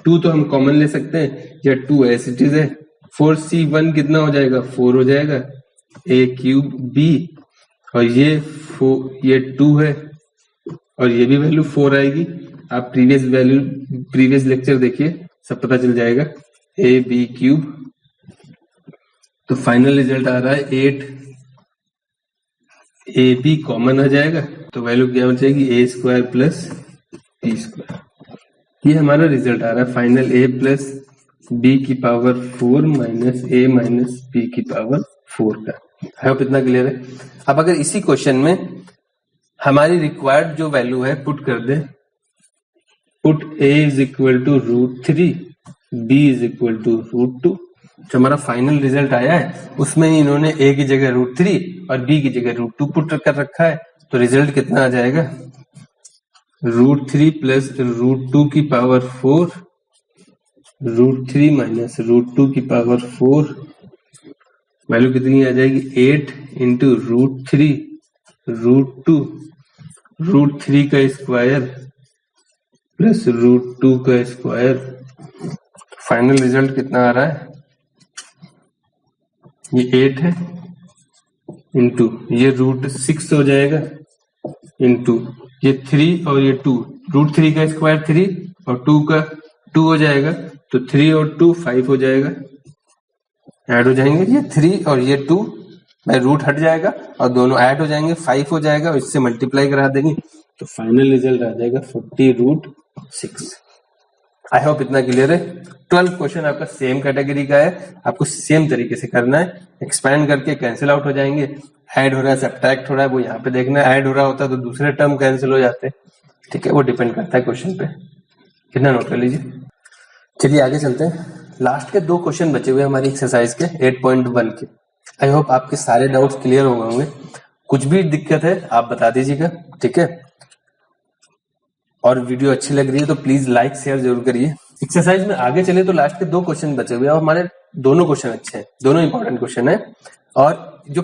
2 तो हम कॉमन ले सकते हैं, या 2 एज इट इज है। 4c1 कितना हो जाएगा, 4 हो जाएगा, a क्यूब b, और ये 2 है, और ये भी वैल्यू 4 आएगी। आप प्रीवियस लेक्चर देखिए, सब पता चल जाएगा, a b क्यूब। तो फाइनल रिजल्ट आ रहा है 8 a b कॉमन आ जाएगा, तो वैल्यू क्या हो जाएगी, a square plus b square. ये हमारा रिजल्ट आ रहा है फाइनल, a प्लस b की power 4 minus a minus b की पावर 4 का। आई होप इतना क्लियर है। अब अगर इसी क्वेश्चन में हमारी रिक्वायर्ड जो वैल्यू है पुट कर दें, put a is equal to √3, b is equal to √2। जो हमारा फाइनल रिजल्ट आया है उसमें इन्होंने a की जगह √3 और b की जगह √2 पुट कर रखा है। तो रिजल्ट कितना आ जाएगा, √3 प्लस √2 की पावर 4, √3 माइनस √2 की पावर 4, वैल्यू कितनी आ जाएगी, 8 इंटू √3 √2, √3 का स्क्वायर प्लस √2 का स्क्वायर। फाइनल रिजल्ट कितना आ रहा है, ये 8 है, इंटू ये √6 हो जाएगा, इंटू ये 3 और ये 2, √3 का स्क्वायर 3 और 2 का 2 हो जाएगा, तो 3 और 2 5 हो जाएगा, ऐड हो जाएंगे, ये 3 और ये 2 में रूट हट जाएगा और दोनों ऐड हो जाएंगे, 5 हो जाएगा, और इससे मल्टीप्लाई करा देंगे, तो फाइनल रिजल्ट आ जाएगा 40√6। आई होप इतना क्लियर है। 12 क्वेश्चन आपका सेम कैटेगरी का है, आपको सेम तरीके से करना है, एक्सपैंड करके कैंसिल आउट हो जाएंगे, ऐड हो रहा है सब्ट्रैक्ट हो रहा है वो यहाँ पे देखना है, ऐड हो रहा होता है तो दूसरे टर्म कैंसिल हो जाते हैं, ठीक है, वो डिपेंड करता है क्वेश्चन पे। कितना नोट कर लीजिए। चलिए आगे चलते हैं। लास्ट के 2 क्वेश्चन बचे हुए हमारी एक्सरसाइज के 8.1 के। आई होप आपके सारे डाउट्स क्लियर हो गए होंगे। कुछ भी दिक्कत है आप बता दीजिएगा, ठीक है, और वीडियो अच्छी लग रही है तो प्लीज लाइक शेयर जरूर करिए। एक्सरसाइज में आगे चले तो लास्ट के 2 क्वेश्चन बचे हुए हैं और हमारे दोनों क्वेश्चन अच्छे हैं, दोनों इंपॉर्टेंट क्वेश्चन है। और जो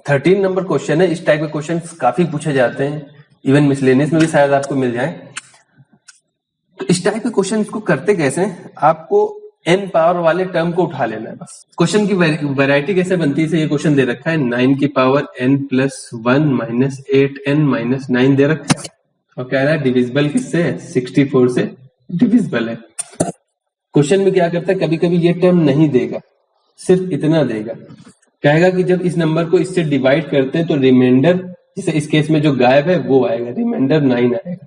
13 नंबर क्वेश्चन है, इस टाइप के क्वेश्चन काफी पूछे जाते हैं, इवन मिसलेनियस में भी शायद आपको मिल जाए। तो इस टाइप के क्वेश्चन को करते कैसे, आपको n पावर वाले टर्म को उठा लेना है बस। क्वेश्चन की वैरायटी कैसे बनती है, ये क्वेश्चन दे रखा है 9 की power n plus 1 minus 8n minus 9 दे रखा है, और कह रहा है डिविजिबल किससे है, 64 से डिविजिबल है। क्वेश्चन में क्या करता है, कभी कभी ये टर्म नहीं देगा, सिर्फ इतना देगा, कहेगा कि जब इस नंबर को इससे डिवाइड करते हैं तो रिमाइंडर, जैसे इस केस में जो गायब है वो आएगा, रिमाइंडर 9 आएगा,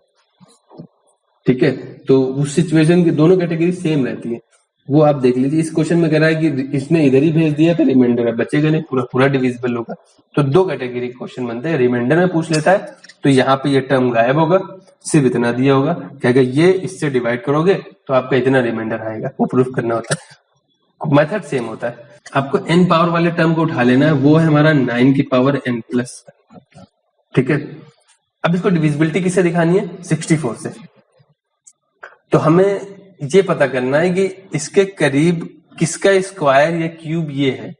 ठीक है। तो उस सिचुएशन की दोनों कैटेगरी सेम रहती है, वो आप देख लीजिए। इस क्वेश्चन में कह रहा है कि इसने इधर ही भेज दिया तो रिमाइंडर है, बचेगा नहीं, पूरा पूरा डिविजिबल होगा। तो 2 कैटेगरी क्वेश्चन बनते हैं, रिमाइंडर में पूछ लेता है तो यहाँ पे ये टर्म गायब होगा, सिर्फ इतना दिया होगा, कहेगा ये इससे डिवाइड करोगे तो आपका इतना रिमाइंडर आएगा, वो प्रूफ करना होता है। मेथड सेम होता है। आपको n पावर वाले टर्म को उठा लेना है, वो है हमारा 9 की पावर n प्लस, ठीक है। अब इसको डिविजिबिलिटी किससे दिखानी है, 64 से। तो हमें ये पता करना है कि इसके करीब किसका स्क्वायर या क्यूब ये है,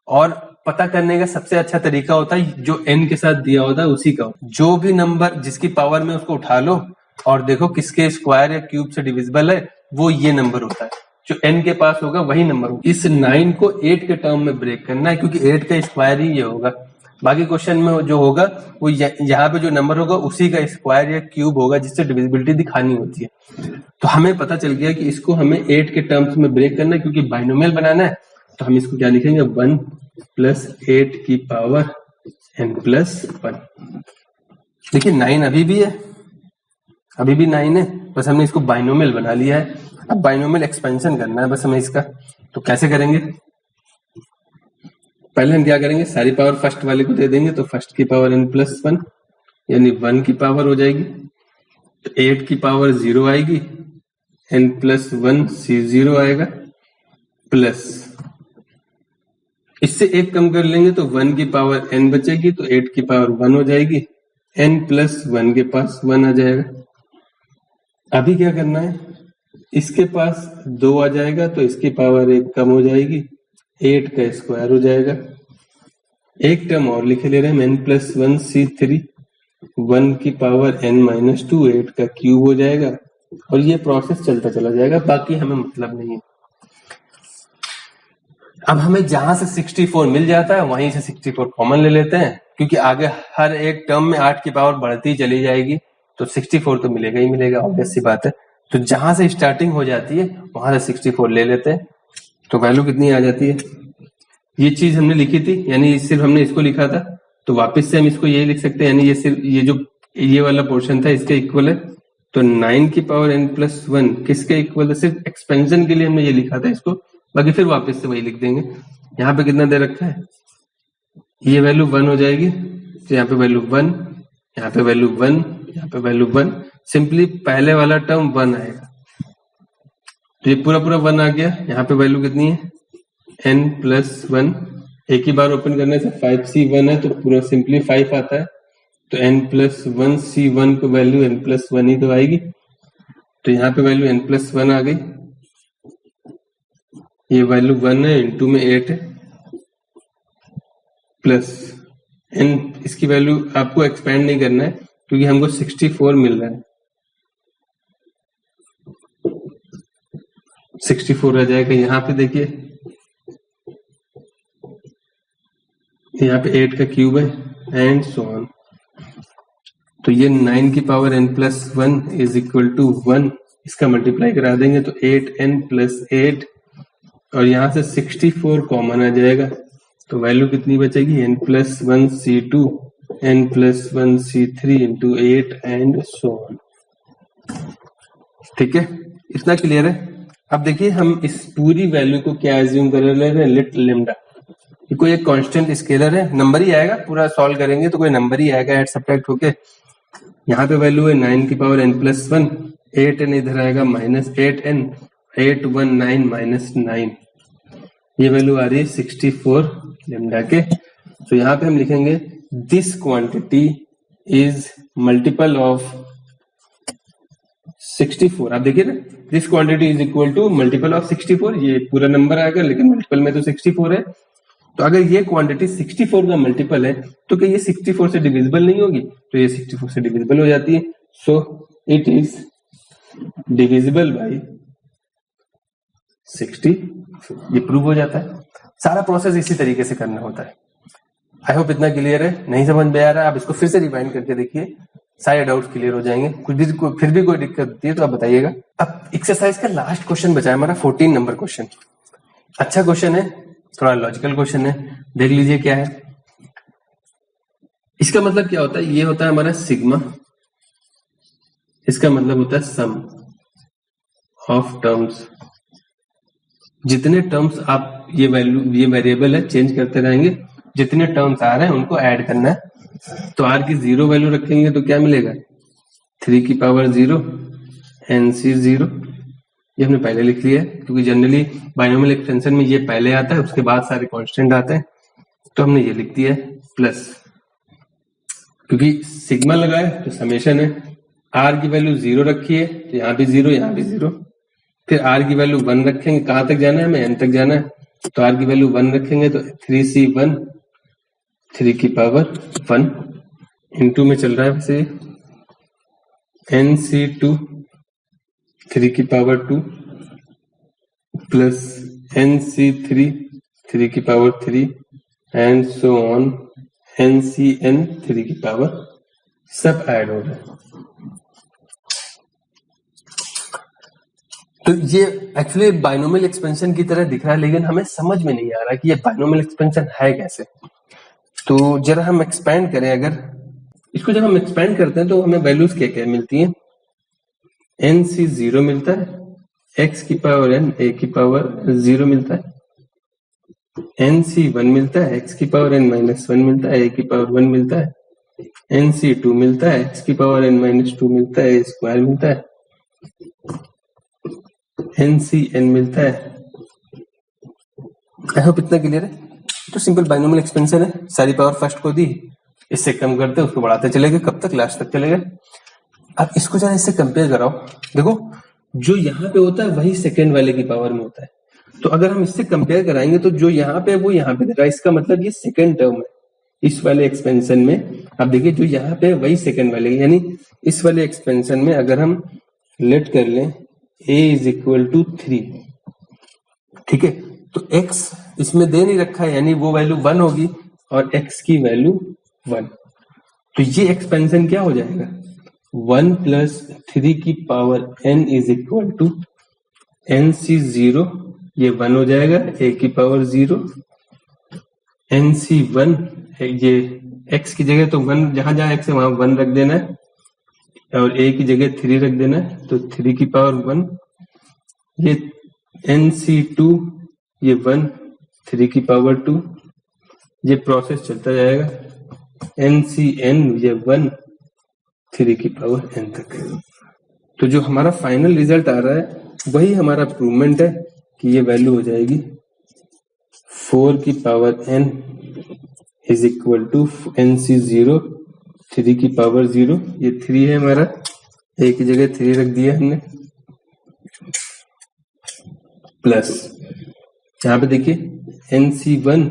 और पता करने का सबसे अच्छा तरीका होता है जो n के साथ दिया होता है उसी का, जो भी नंबर जिसकी पावर में उसको उठा लो और देखो किसके स्क्वायर या क्यूब से डिविजिबल है, वो ये नंबर होता है, जो n के पास होगा वही नंबर होगा। इस 9 को 8 के टर्म में ब्रेक करना है, क्योंकि 8 का स्क्वायर ही ये होगा। बाकी क्वेश्चन में जो होगा वो यहाँ पे जो नंबर होगा उसी का स्क्वायर या क्यूब होगा, जिससे डिविजिबिलिटी दिखानी होती है। तो हमें पता चल गया कि इसको हमें 8 के टर्म्स में ब्रेक करना है, क्योंकि बाइनोमियल बनाना है। तो हम इसको क्या लिखेंगे, 1 प्लस 8 की पावर n प्लस 1। देखिए 9 अभी भी है, अभी भी 9 है, बस हमने इसको बाइनोमियल बना लिया है। अब बाइनोमियल एक्सपेंशन करना है बस हमें इसका। तो कैसे करेंगे, पहले हम क्या करेंगे, सारी पावर फर्स्ट वाले को दे देंगे, तो फर्स्ट की पावर n प्लस 1 यानी 1 की पावर हो जाएगी, तो 8 की पावर 0 आएगी, n प्लस 1 c0 आएगा, प्लस इससे 1 कम कर लेंगे तो 1 की पावर n बचेगी, तो 8 की पावर 1 हो जाएगी, n प्लस 1 के पास 1 आ जाएगा। अभी क्या करना है, इसके पास 2 आ जाएगा तो इसकी पावर 1 कम हो जाएगी, 8 का स्क्वायर हो जाएगा। एक टर्म और लिखे ले रहे हैं, n+1c3 1 की पावर n-2 8 का क्यूब हो जाएगा और ये प्रोसेस चलता चला जाएगा, बाकी हमें मतलब नहीं है। अब हमें जहां से 64 मिल जाता है वहीं से 64 कॉमन ले लेते हैं, क्योंकि आगे हर एक टर्म में 8 की पावर बढ़ती चली जाएगी तो 64 तो मिलेगा ही मिलेगा, ऑब्वियस सी बात है। तो जहां से स्टार्टिंग हो जाती है वहां से 64 ले लेते हैं, तो वैल्यू कितनी आ जाती है, ये चीज हमने लिखी थी, यानी सिर्फ हमने इसको लिखा था, तो वापस से हम इसको यही लिख सकते हैं, यानी ये सिर्फ ये जो ये वाला पोर्शन था इसके इक्वल है, तो 9 की पावर n+1 किसके इक्वल है, सिर्फ एक्सपेंशन के लिए हमने ये लिखा था इसको, बाकी फिर वापस से वही लिख देंगे। यहाँ पे कितना दे रखा है, ये वैल्यू 1 हो जाएगी, तो यहाँ पे वैल्यू 1, यहाँ पे वैल्यू 1, यहाँ पे वैल्यू 1, सिंपली पहले वाला टर्म 1 आएगा, तो ये पूरा पूरा 1 आ गया। यहाँ पे वैल्यू कितनी है, n+1, एक ही बार ओपन करने से 5c1 है तो पूरा सिंपली 5 आता है, तो n+1c1 को वैल्यू n+1 ही तो आएगी, तो यहाँ पे वैल्यू n+1 आ गई, ये वैल्यू 1 है, इनटू में 8 है, प्लस n, इसकी वैल्यू आपको एक्सपेंड नहीं करना है क्योंकि हमको 64 मिल रहा है, 64 आ जाएगा। यहाँ पे देखिए, यहाँ पे 8 का क्यूब है एंड सो ऑन, तो ये 9 की power n+1 is equal to 1, इसका मल्टीप्लाई करा देंगे तो 8n+8 और यहाँ से 64 कॉमन आ जाएगा, तो वैल्यू कितनी बचेगी, n+1c2 n+1c3 into 8 and so on. ठीक है, इतना क्लियर है। अब देखिए हम इस पूरी वैल्यू को क्या एज्यूम कर ले रहे हैं, लेट लैम्डा, कोई एक कांस्टेंट स्केलर है, नंबर ही आएगा, पूरा सॉल्व करेंगे तो कोई नंबर ही आएगा ऐड सब्ट्रैक्ट होके। यहाँ पे वैल्यू है 9 की पावर n+1, 8n इधर आएगा -8n, 8 1 9 -9, ये वैल्यू आ रही है 64 लैम्डा के। तो यहाँ पे हम लिखेंगे this quantity is multiple of 64। आप देखिए ना, this quantity is equal to multiple of 64, ये पूरा नंबर आएगा लेकिन मल्टीपल में तो 64 है, तो अगर ये क्वांटिटी 64 का मल्टीपल है तो क्या ये 64 से डिविजिबल नहीं होगी, तो ये 64 से डिविजिबल हो जाती है, so it is divisible by 64, ये प्रूव हो जाता है। सारा प्रोसेस इसी तरीके से करना होता है। आई होप इतना क्लियर है, नहीं समझ में आ रहा है आप इसको फिर से रिवाइंड करके देखिए, सारे डाउट्स क्लियर हो जाएंगे। फिर भी कोई दिक्कत होती है तो आप बताइएगा। अब एक्सरसाइज का लास्ट क्वेश्चन बचा है हमारा 14 नंबर क्वेश्चन। अच्छा क्वेश्चन है, थोड़ा लॉजिकल क्वेश्चन है, देख लीजिए क्या है। इसका मतलब क्या होता है, ये होता है हमारा सिग्मा, इसका मतलब होता है सम ऑफ टर्म्स। जितने टर्म्स आप ये वेरिएबल है चेंज करते रहेंगे, जितने टर्म्स आ रहे हैं उनको ऐड करना है। तो आर की 0 वैल्यू रखेंगे तो क्या मिलेगा, 3 की पावर 0 NC 0, ये हमने पहले लिख लिया है क्योंकि जनरली बायनोमियल एक्सटेंशन में ये पहले आता है, उसके बाद सारे कांस्टेंट आते हैं, तो हमने ये लिख दिया है प्लस, क्योंकि सिग्मा लगा है तो समेशन है। आर की वैल्यू 0 रखी है तो यहाँ भी 0, यहाँ भी 0, फिर आर की वैल्यू 1 रखेंगे, कहां तक जाना है, हमें n तक जाना है, तो आर की वैल्यू 1 रखेंगे तो 3C1 3 की पावर 1 इनटू में चल रहा है वैसे NC2 3 की पावर 2 प्लस NC3 3 की power 3 and so on NCN 3 की पावर, सब ऐड हो रहा है। तो ये एक्चुअली बायनोमियल एक्सपेंशन की तरह दिख रहा है, लेकिन हमें समझ में नहीं आ रहा कि ये बायनोमियल एक्सपेंशन है कैसे। तो जरा हम एक्सपेंड करें, अगर इसको जब हम एक्सपेंड करते हैं तो हमें वैल्यूज क्या क्या मिलती हैं, NC 0 मिलता है, x की पावर n a की पावर 0 मिलता है, NC 1 मिलता है, x की पावर n -1 मिलता है, a की पावर 1 मिलता है, NC 2 मिलता है, x की पावर n -2 मिलता है, a स्क्वायर मिलता है, NCN मिलता है। आई होप इतना क्लियर है। तो सिंपल बाइनोमियल एक्सपेंशन है, सारी पावर फर्स्ट को दी, इससे कम करते उसको बढ़ाते चले गए, कब तक, लास्ट तक चले गए। अब इसको जरा इससे कंपेयर कराओ। देखो जो यहाँ पे होता है वही सेकेंड वाले की पावर में होता है, तो अगर हम इससे कंपेयर कराएंगे तो जो यहाँ पे है वो यहाँ पे देगा, इसका मतलब ये सेकेंड टर्म है इस वाले एक्सपेंशन में। अब देखिए जो यहाँ पे है वही सेकेंड वाले, यानी इस वाले एक्सपेंशन में अगर हम लेट कर लें a इज इक्वल टू 3, ठीक है, तो x इसमें दे नहीं रखा है, यानी वो वैल्यू 1 होगी और x की वैल्यू 1, तो ये एक्सपेंशन क्या हो जाएगा 1 प्लस 3 की power n is equal to nc0, ये 1 हो जाएगा, a की पावर 0, nc1 ये x की जगह तो 1, जहां जहां x है वहां 1 रख देना है, और a की जगह 3 रख देना है, तो 3 की पावर 1, ये nc2 ये 1, 3 की पावर 2, ये प्रोसेस चलता जाएगा, ncn ये 1, 3 की पावर n तक। तो जो हमारा फाइनल रिजल्ट आ रहा है वही हमारा प्रूवमेंट है कि ये वैल्यू हो जाएगी 4 की power n is equal to nc0, 3 की पावर 0, ये 3 है हमारा, a की जगह 3 रख दिया हमने, प्लस यहाँ पे देखिए nc1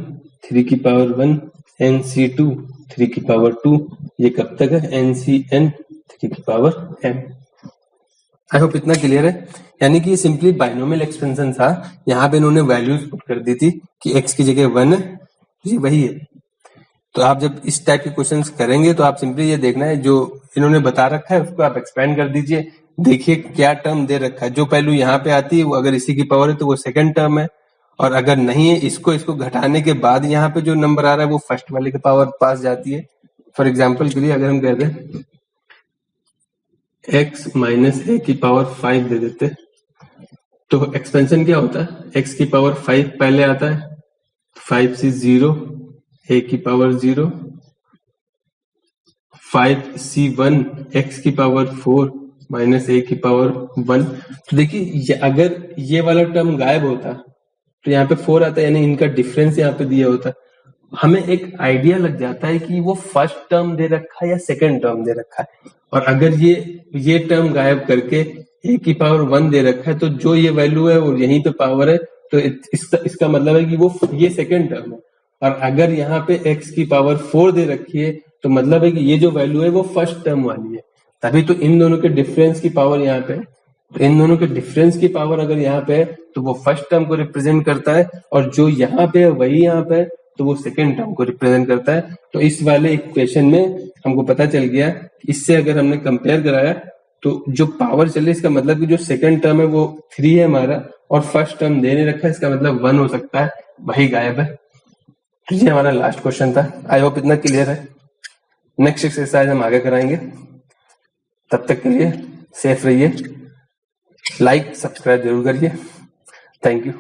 3 की पावर 1, nc2 3 की पावर 2, ये कब तक है ncn 3 की पावर n। आई होप इतना क्लियर है। यानी कि ये सिंपली बाइनोमियल एक्सपेंशन था, यहाँ पे इन्होंने वैल्यूज पुट कर दी थी कि x की जगह 1 है, ये वही है। तो आप जब इस टाइप के क्वेश्चंस करेंगे तो आप सिंपली ये देखना है जो इन्होंने बता रखा है उसको आप एक्सपेंड कर दीजिए, देखिए क्या टर्म दे रखा है, जो पहलू यहाँ पे आती है वो अगर इसी की पावर है तो वो सेकंड टर्म है, और अगर नहीं है इसको घटाने के बाद यहाँ पे जो नंबर आ रहा है वो फर्स्ट वाले के पावर पास जाती है। फॉर एग्जाम्पल के लिए अगर हम कहते हैं x माइनस a की पावर 5 दे देते, तो एक्सपेंशन क्या होता है, x की पावर 5 पहले आता है, 5 से 0, a की पावर 0, 5c1 x की पावर 4 माइनस a की पावर 1। तो देखिए अगर ये वाला टर्म गायब होता तो यहाँ पे 4 आता है, यानी इनका डिफरेंस यहाँ पे दिया होता, हमें एक आइडिया लग जाता है कि वो फर्स्ट टर्म दे रखा है या सेकंड टर्म दे रखा है। और अगर ये टर्म गायब करके a की पावर 1 दे रखा है तो जो ये वैल्यू है वो यहीं पे पावर है, तो इसका मतलब है कि वो ये सेकंड टर्म है। और अगर यहाँ पे x की पावर 4 दे रखी है तो मतलब है कि ये जो वैल्यू है वो फर्स्ट टर्म वाली है, तभी तो इन दोनों के डिफरेंस की पावर यहाँ पे है। तो इन दोनों के डिफरेंस की पावर अगर यहाँ पे है तो वो फर्स्ट टर्म को रिप्रेजेंट करता है, और जो यहाँ पे है वही यहाँ पे है तो वो सेकेंड टर्म को रिप्रेजेंट करता है। तो इस वाले इक्वेशन में हमको पता चल गया, इससे अगर हमने कंपेयर कराया तो जो पावर चले इसका मतलब कि जो सेकंड टर्म है वो 3 है हमारा, और फर्स्ट टर्म दे नहीं रखा है, इसका मतलब 1 हो सकता है, वही गायब है। तो ये हमारा लास्ट क्वेश्चन था। आई होप इतना क्लियर है। नेक्स्ट एक्सरसाइज हम आगे कराएंगे, तब तक के लिए सेफ रहिए, लाइक सब्सक्राइब जरूर करिए। Thank you.